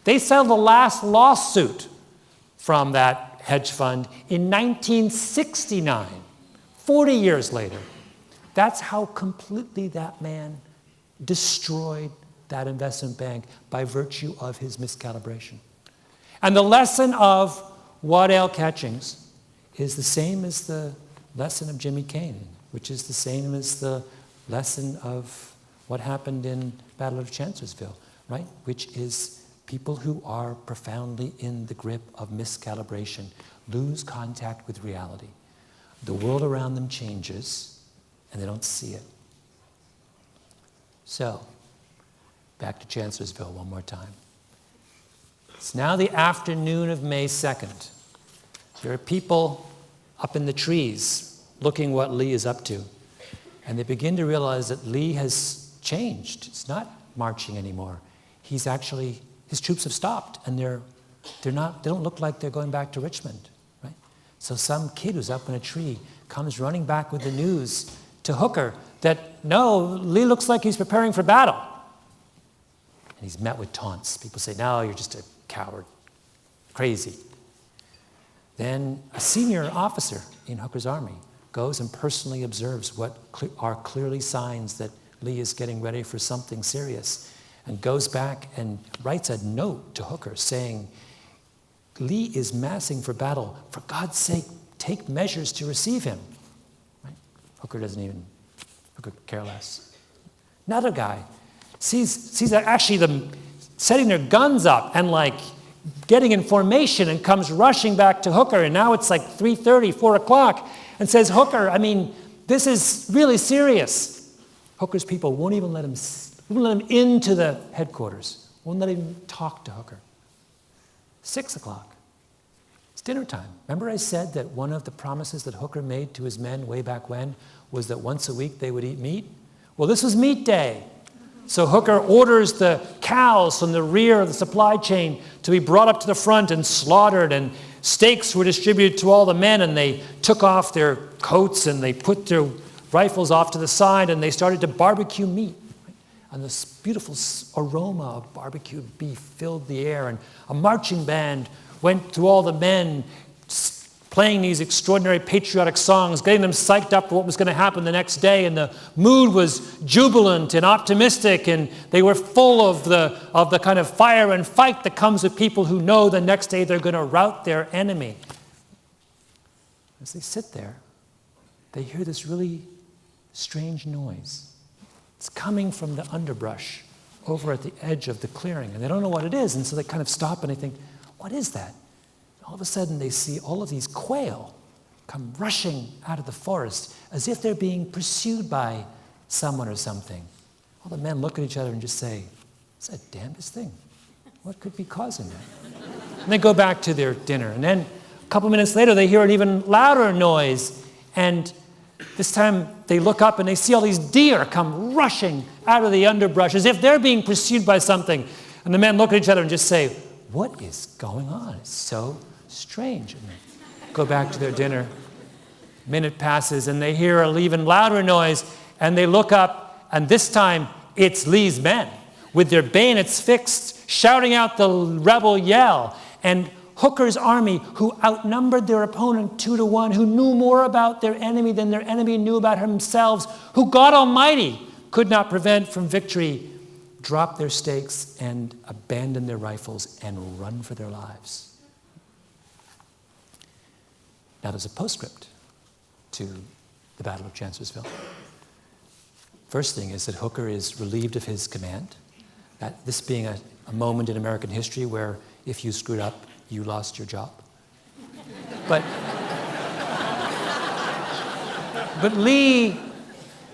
They settled the last lawsuit from that hedge fund in 1969, 40 years later. That's how completely that man destroyed that investment bank by virtue of his miscalibration. And the lesson of Waddell Catchings is the same as the lesson of Jimmy Cain, which is the same as the lesson of what happened in Battle of Chancellorsville, right? Which is people who are profoundly in the grip of miscalibration lose contact with reality. The world around them changes, and they don't see it. So, back to Chancellorsville one more time. It's now the afternoon of May 2nd. There are people up in the trees looking what Lee is up to. And they begin to realize that Lee has changed. It's not marching anymore. His troops have stopped, and they don't look like they're going back to Richmond, right? So some kid who's up in a tree comes running back with the news to Hooker that, no, Lee looks like he's preparing for battle. And he's met with taunts. People say, no, you're just a coward, crazy. Then a senior officer in Hooker's army goes and personally observes what are clearly signs that Lee is getting ready for something serious, and goes back and writes a note to Hooker saying, Lee is massing for battle. For God's sake, take measures to receive him. Right? Hooker care less. Another guy sees actually them setting their guns up and like getting in formation, and comes rushing back to Hooker. And now it's like 3:30, 4 o'clock, and says, Hooker, this is really serious. Hooker's people won't even let him into the headquarters, won't let him talk to Hooker. 6 o'clock. It's dinner time. Remember I said that one of the promises that Hooker made to his men way back when was that once a week they would eat meat? Well, this was meat day. So Hooker orders the cows from the rear of the supply chain to be brought up to the front and slaughtered, and steaks were distributed to all the men, and they took off their coats and they put their rifles off to the side, and they started to barbecue meat. Right? And this beautiful aroma of barbecued beef filled the air, and a marching band went to all the men, playing these extraordinary patriotic songs, getting them psyched up for what was going to happen the next day, and the mood was jubilant and optimistic, and they were full of the kind of fire and fight that comes with people who know the next day they're going to rout their enemy. As they sit there, they hear this really strange noise. It's coming from the underbrush over at the edge of the clearing, and they don't know what it is, and so they kind of stop and they think, what is that? All of a sudden, they see all of these quail come rushing out of the forest as if they're being pursued by someone or something. All the men look at each other and just say, it's the damnedest thing. What could be causing that? And they go back to their dinner. And then a couple minutes later, they hear an even louder noise. And this time, they look up and they see all these deer come rushing out of the underbrush as if they're being pursued by something. And the men look at each other and just say, what is going on? It's so strange. And they go back to their dinner. A minute passes, and they hear an even louder noise, and they look up, and this time it's Lee's men with their bayonets fixed, shouting out the rebel yell. And Hooker's army, who outnumbered their opponent 2-1, who knew more about their enemy than their enemy knew about themselves, who God Almighty could not prevent from victory, drop their stakes and abandon their rifles and run for their lives. Now there's a postscript. to the Battle of Chancellorsville. First thing is that Hooker is relieved of his command, that this being a moment in American history where if you screwed up, you lost your job. But Lee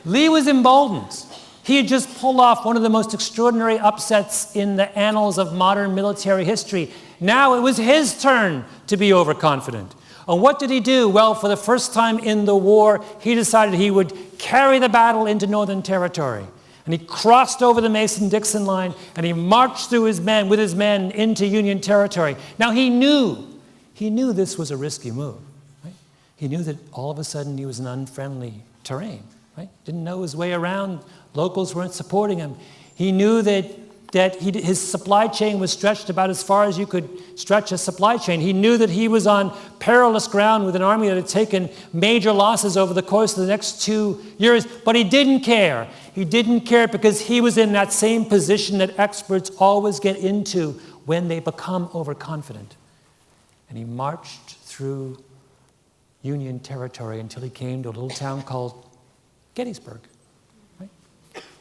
was emboldened. He had just pulled off one of the most extraordinary upsets in the annals of modern military history. Now it was his turn to be overconfident. And what did he do? Well, for the first time in the war, he decided he would carry the battle into Northern Territory. And he crossed over the Mason-Dixon line, and he marched with his men into Union Territory. Now he knew this was a risky move. Right? He knew that all of a sudden he was in unfriendly terrain. Right? Didn't know his way around. Locals weren't supporting him. He knew that his supply chain was stretched about as far as you could stretch a supply chain. He knew that he was on perilous ground with an army that had taken major losses over the course of the next 2 years, but he didn't care. He didn't care because he was in that same position that experts always get into when they become overconfident. And he marched through Union Territory until he came to a little town called Gettysburg. Right?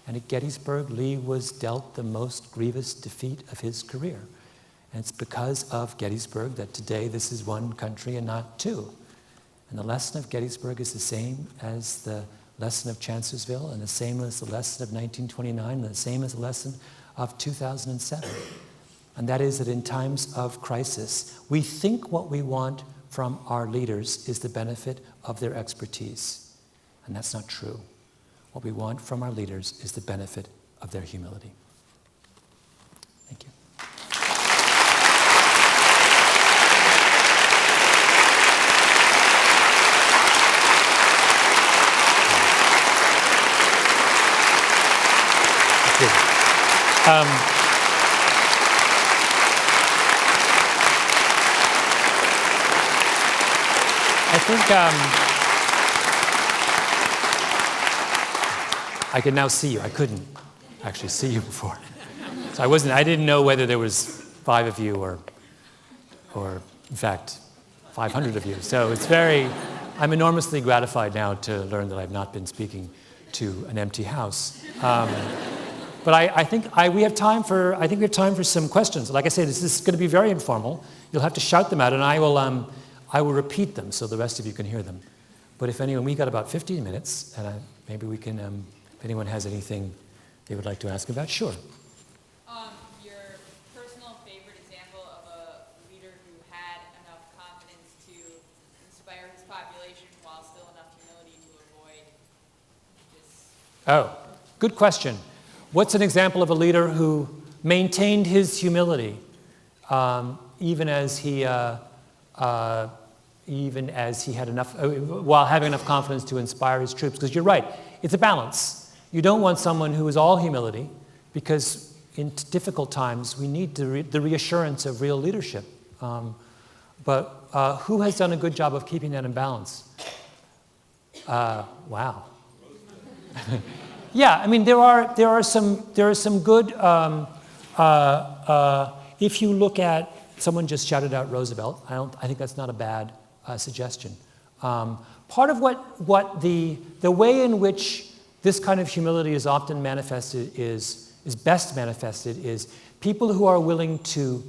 And at Gettysburg, Lee was dealt the most grievous defeat of his career. And it's because of Gettysburg that today this is one country and not two. And the lesson of Gettysburg is the same as the lesson of Chancellorsville, and the same as the lesson of 1929, and the same as the lesson of 2007. And that is that in times of crisis, we think what we want from our leaders is the benefit of their expertise. And that's not true. What we want from our leaders is the benefit of their humility. Thank you. I think I can now see you. I couldn't actually see you before. So I didn't know whether there was 5 of you or in fact, 500 of you. So I'm enormously gratified now to learn that I've not been speaking to an empty house. But I think we have time for some questions. Like I say, this is going to be very informal. You'll have to shout them out, and I will repeat them so the rest of you can hear them. But if anyone, we got about 15 minutes, and maybe we can, if anyone has anything they would like to ask about, sure. Your personal favorite example of a leader who had enough confidence to inspire his population while still enough humility to avoid this? Oh, good question. What's an example of a leader who maintained his humility even as he had enough, while having enough confidence to inspire his troops? Because you're right, it's a balance. You don't want someone who is all humility, because in difficult times we need the reassurance of real leadership. But who has done a good job of keeping that in balance? Wow. Yeah, I mean there are some good. If you look at, someone just shouted out Roosevelt. I think that's not a bad suggestion. Part of what the way in which this kind of humility is often manifested is best manifested is people who are willing to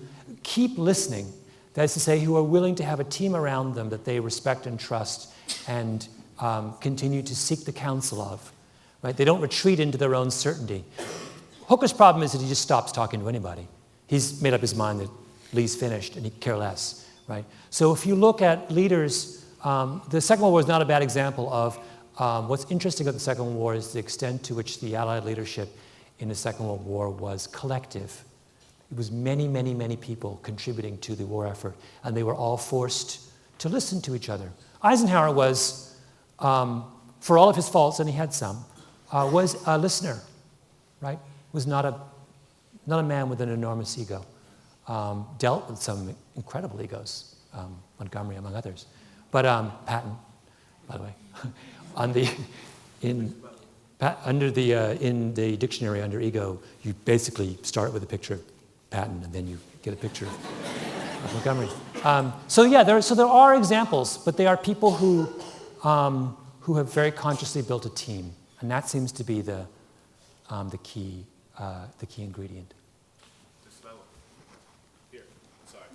keep listening. That is to say, who are willing to have a team around them that they respect and trust and continue to seek the counsel of. Right? They don't retreat into their own certainty. Hooker's problem is that he just stops talking to anybody. He's made up his mind that Lee's finished and he care less. Right? So if you look at leaders, the Second World War is not a bad example of what's interesting about the Second World War is the extent to which the Allied leadership in the Second World War was collective. It was many, many, many people contributing to the war effort, and they were all forced to listen to each other. Eisenhower was, for all of his faults, and he had some, was a listener, right? Was not a man with an enormous ego. Dealt with some incredible egos, Montgomery among others. But Patton, by the way, in the dictionary under ego, you basically start with a picture of Patton, and then you get a picture of Montgomery. So there are examples, but they are people who who have very consciously built a team. And that seems to be the key ingredient. Here, sorry.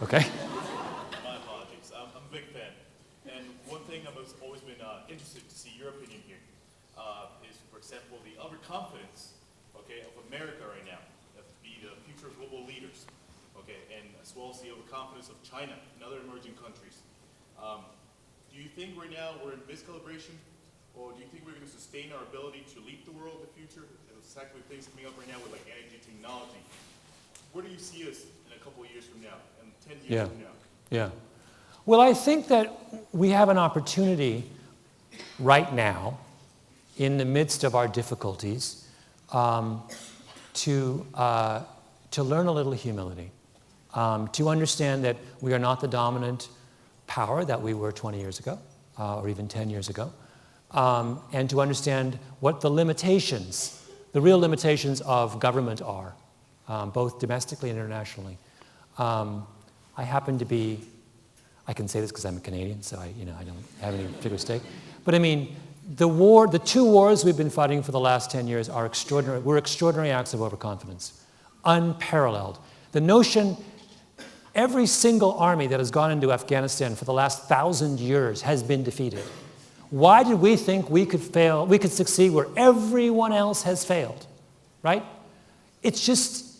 Okay. My apologies. I'm a big fan. And one thing I've always been interested to see your opinion here is, for example, the overconfidence, okay, of America right now, to be the future global leaders, okay, and as well as the overconfidence of China and other emerging countries. Do you think right now we're in miscalibration, or do you think we're going to sustain our ability to lead the world in the future? Exactly things coming up right now with like energy technology. Where do you see us in a couple of years from now, and 10 years from now? Yeah. Well, I think that we have an opportunity right now, in the midst of our difficulties, to learn a little humility, to understand that we are not the dominant power that we were 20 years ago, or even 10 years ago, and to understand what the limitations, the real limitations of government are, both domestically and internationally. I happen to be, I can say this because I'm a Canadian, so I don't have any particular stake. But I mean, the two wars we've been fighting for the last 10 years are extraordinary. We're extraordinary acts of overconfidence, unparalleled. The notion, every single army that has gone into Afghanistan for the last 1,000 years has been defeated. Why did we think we could fail, we could succeed where everyone else has failed, right? It's just,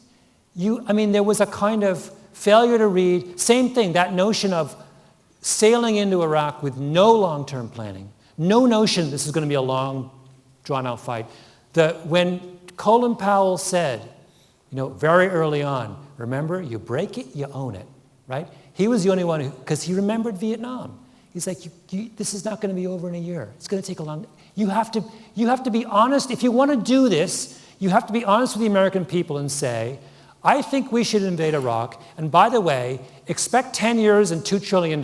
there was a kind of failure to read, same thing, that notion of sailing into Iraq with no long-term planning, no notion this is going to be a long, drawn-out fight. When Colin Powell said, very early on, remember, you break it, you own it, right? He was the only one because he remembered Vietnam. He's like, this is not going to be over in a year. It's going to take a long, you have to be honest. If you want to do this, you have to be honest with the American people and say, I think we should invade Iraq, and by the way, expect 10 years and $2 trillion.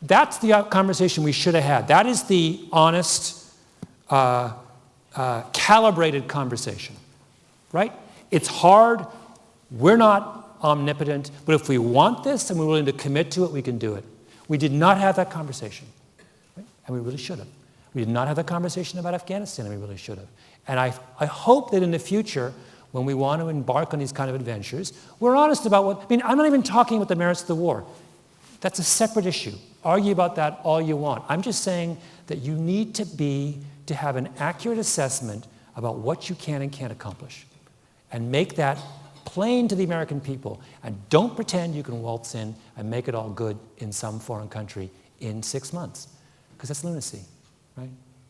That's the conversation we should have had. That is the honest, calibrated conversation, right? It's hard. We're not omnipotent, but if we want this and we're willing to commit to it, we can do it. We did not have that conversation, right? And we really should have. We did not have that conversation about Afghanistan, and we really should have. And I hope that in the future, when we want to embark on these kind of adventures, we're honest about what, I'm not even talking about the merits of the war. That's a separate issue. Argue about that all you want. I'm just saying that you need to have an accurate assessment about what you can and can't accomplish, and make that plain to the American people. And don't pretend you can waltz in and make it all good in some foreign country in 6 months, because that's lunacy, right?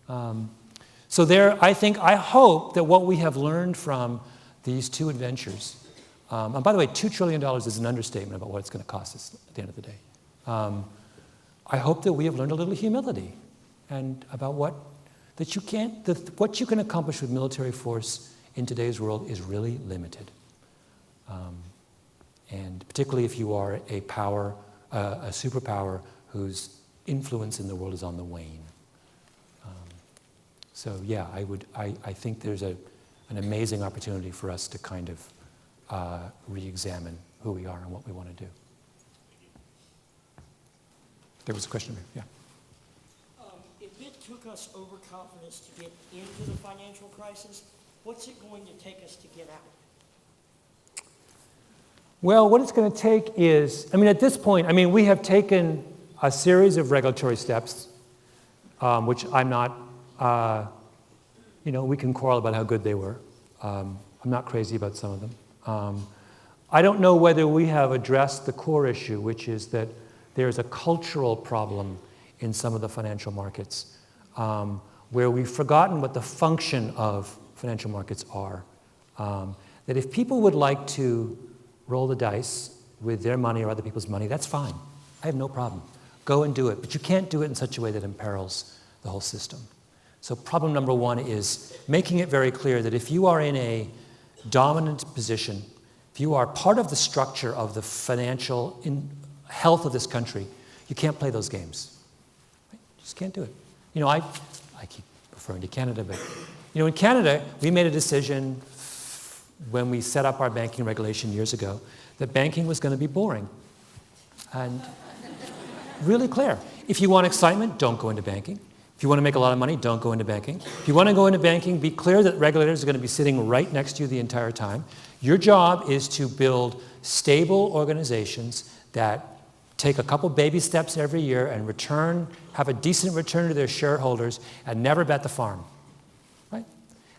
I hope that what we have learned from these two adventures, and by the way, $2 trillion is an understatement about what it's going to cost us at the end of the day. I hope that we have learned a little humility and about what you can accomplish with military force in today's world is really limited. And particularly if you are a superpower whose influence in the world is on the wane. I think there's an amazing opportunity for us to kind of re-examine who we are and what we want to do. There was a question here, yeah. If it took us overconfidence to get into the financial crisis, what's it going to take us to get out? Well, what it's going to take is, at this point, we have taken a series of regulatory steps, which I'm not, we can quarrel about how good they were. I'm not crazy about some of them. I don't know whether we have addressed the core issue, which is that there's a cultural problem in some of the financial markets, where we've forgotten what the function of financial markets are. That if people would like to roll the dice with their money or other people's money, that's fine. I have no problem. Go and do it. But you can't do it in such a way that imperils the whole system. So problem number one is making it very clear that if you are in a dominant position, if you are part of the structure of the financial health of this country, you can't play those games. Right? You just can't do it. I keep referring to Canada, but in Canada, we made a decision when we set up our banking regulation years ago that banking was going to be boring. And really clear. If you want excitement, don't go into banking. If you want to make a lot of money, don't go into banking. If you want to go into banking, be clear that regulators are going to be sitting right next to you the entire time. Your job is to build stable organizations that take a couple baby steps every year and have a decent return to their shareholders and never bet the farm. Right?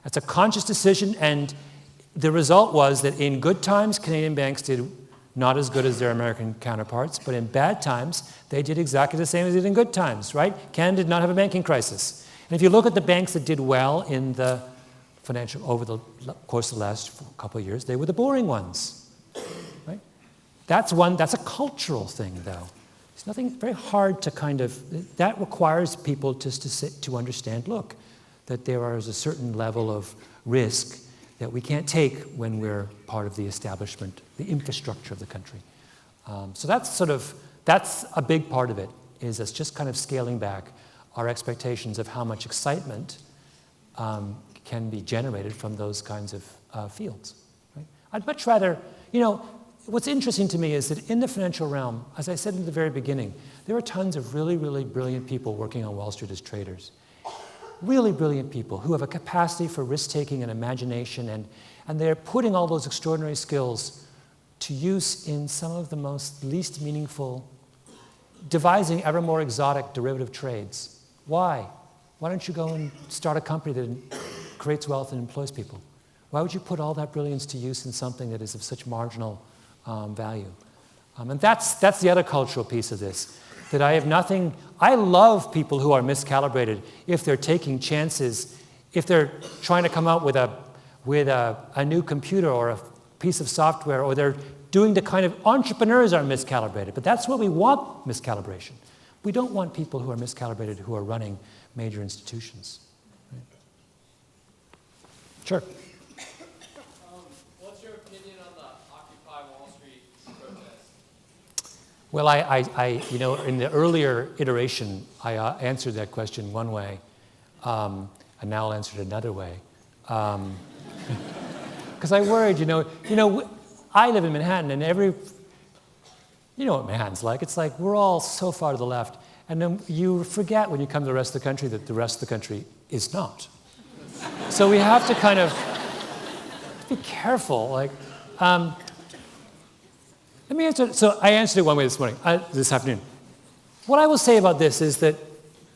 That's a conscious decision, and the result was that in good times, Canadian banks did not as good as their American counterparts, but in bad times, they did exactly the same as they did in good times, right? Canada did not have a banking crisis. And if you look at the banks that did well in the over the course of the last couple of years, they were the boring ones, right? That's a cultural thing, though. It's nothing very hard to that requires people just to understand, look, that there is a certain level of risk that we can't take when we're part of the establishment, the infrastructure of the country. So that's a big part of it, is us just kind of scaling back our expectations of how much excitement can be generated from those kinds of fields. Right? I'd much rather, what's interesting to me is that in the financial realm, as I said in the very beginning, there are tons of really, really brilliant people working on Wall Street as traders. Really brilliant people who have a capacity for risk-taking and imagination, and they're putting all those extraordinary skills to use in some of the most least meaningful, devising ever more exotic derivative trades. Why? Why don't you go and start a company that creates wealth and employs people? Why would you put all that brilliance to use in something that is of such marginal value? And that's the other cultural piece of this. That I love people who are miscalibrated if they're taking chances, if they're trying to come out with a new computer or a piece of software, or they're doing the kind of entrepreneurs are miscalibrated. But that's what we want, miscalibration. We don't want people who are miscalibrated who are running major institutions. Right? Sure. What's your opinion on the Occupy Wall Street protest? Well, in the earlier iteration, I answered that question one way, and now I'll answer it another way. Because I worried, I live in Manhattan, and you know what Manhattan's like. It's like we're all so far to the left, and then you forget when you come to the rest of the country that the rest of the country is not. So we have to kind of be careful. Let me answer. So I answered it one way this afternoon. What I will say about this is that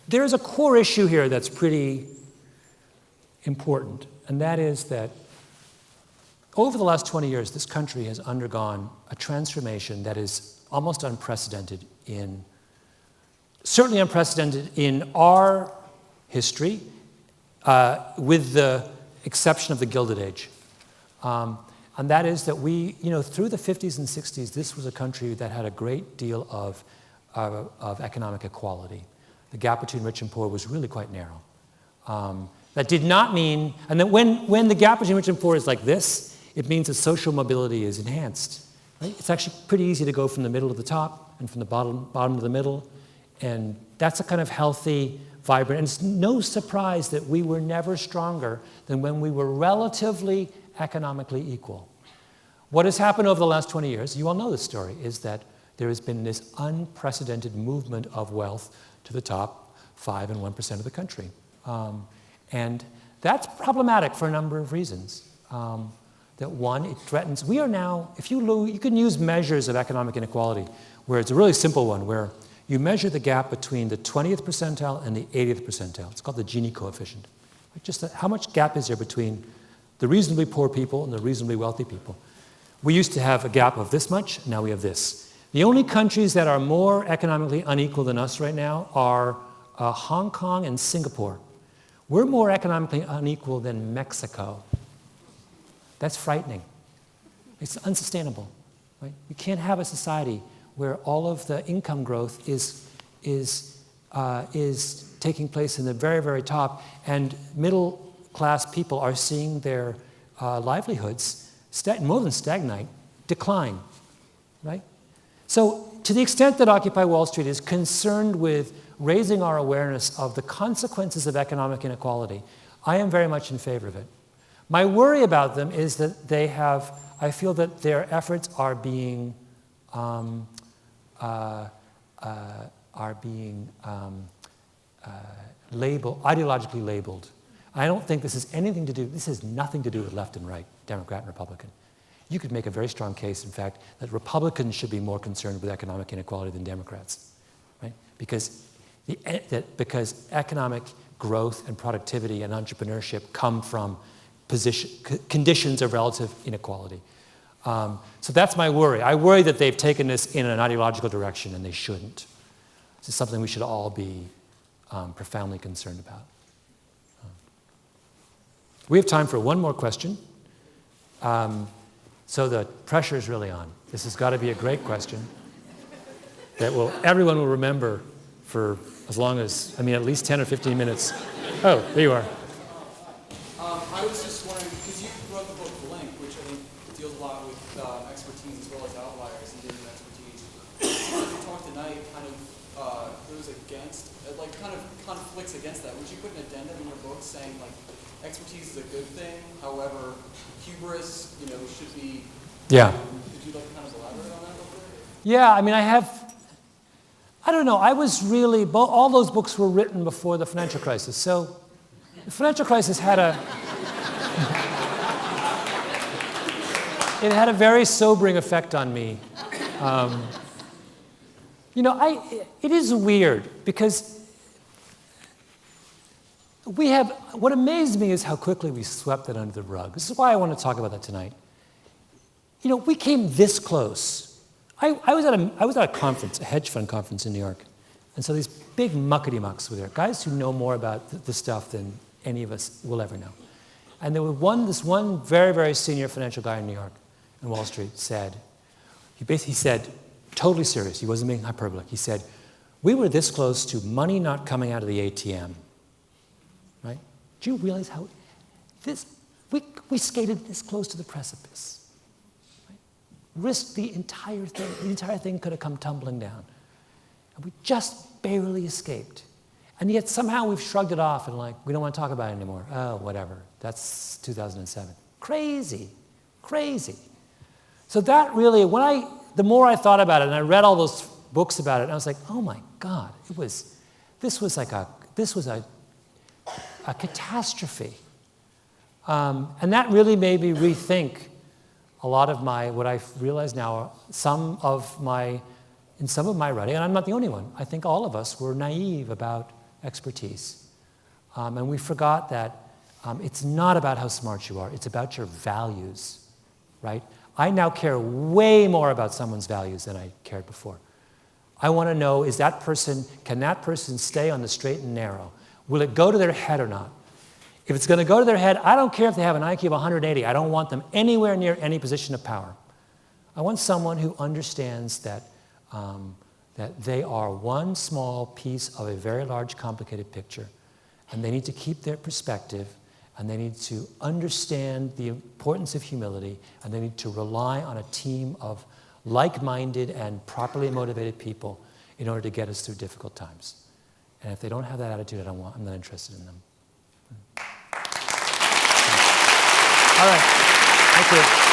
there is a core issue here that's pretty important, and that is that over the last 20 years, this country has undergone a transformation that is almost unprecedented certainly unprecedented in our history, with the exception of the Gilded Age. And that is that through the 50s and 60s, this was a country that had a great deal of economic equality. The gap between rich and poor was really quite narrow. That did not mean, and that when the gap between rich and poor is like this, it means that social mobility is enhanced. Right? It's actually pretty easy to go from the middle to the top and from the bottom to the middle, and that's a kind of healthy, vibrant, and it's no surprise that we were never stronger than when we were relatively economically equal. What has happened over the last 20 years, you all know this story, is that there has been this unprecedented movement of wealth to the top 5 and 1% of the country. And that's problematic for a number of reasons. That one, it threatens, we are now, you can use measures of economic inequality, where it's a really simple one, where you measure the gap between the 20th percentile and the 80th percentile. It's called the Gini coefficient. Just how much gap is there between the reasonably poor people and the reasonably wealthy people? We used to have a gap of this much, now we have this. The only countries that are more economically unequal than us right now are Hong Kong and Singapore. We're more economically unequal than Mexico. That's frightening. It's unsustainable. Right? We can't have a society where all of the income growth is taking place in the very, very top, and middle-class people are seeing their livelihoods, more than stagnate, decline. Right? So to the extent that Occupy Wall Street is concerned with raising our awareness of the consequences of economic inequality, I am very much in favor of it. My worry about them is that I feel that their efforts are being are being ideologically labeled. I don't think this has nothing to do with left and right, Democrat and Republican. You could make a very strong case, in fact, that Republicans should be more concerned with economic inequality than Democrats, right? Because economic growth and productivity and entrepreneurship come from conditions of relative inequality. So that's my worry. I worry that they've taken this in an ideological direction, and they shouldn't. This is something we should all be profoundly concerned about. We have time for one more question. So the pressure is really on. This has got to be a great question that everyone will remember for as long as, at least 10 or 15 minutes. Oh, there you are. I was just wondering, because you wrote the book Blink, which I think deals a lot with expertise as well as outliers and data expertise. Your talk tonight kind of goes against, kind of conflicts against that. Would you put an addendum in your book saying, expertise is a good thing, however, hubris, should be... Yeah. Could you kind of elaborate on that a little bit? Yeah, I don't know, I was really, all those books were written before the financial crisis. So the financial crisis had it had a very sobering effect on me. It is weird because what amazed me is how quickly we swept it under the rug. This is why I want to talk about that tonight. We came this close. I was at a conference, a hedge fund conference in New York. And so these big muckety-mucks were there, guys who know more about this stuff than any of us will ever know. And there was this one very, very senior financial guy in New York and Wall Street said, he said, totally serious, he wasn't being hyperbolic, he said, we were this close to money not coming out of the ATM. Right? Do you realize how we skated this close to the precipice? Risked the entire thing. The entire thing could have come tumbling down. And we just barely escaped. And yet somehow we've shrugged it off and we don't want to talk about it anymore. Oh, whatever. That's 2007. Crazy. So that really, the more I thought about it and I read all those books about it, and I was like, oh my God, this was a catastrophe. And that really made me rethink a lot of what I realize now, in some of my writing, and I'm not the only one. I think all of us were naive about expertise. And we forgot that it's not about how smart you are, it's about your values, right? I now care way more about someone's values than I cared before. I want to know, can that person stay on the straight and narrow? Will it go to their head or not? If it's going to go to their head, I don't care if they have an IQ of 180. I don't want them anywhere near any position of power. I want someone who understands that they are one small piece of a very large, complicated picture, and they need to keep their perspective, and they need to understand the importance of humility, and they need to rely on a team of like-minded and properly motivated people in order to get us through difficult times. And if they don't have that attitude, I'm not interested in them. All right. Thank you.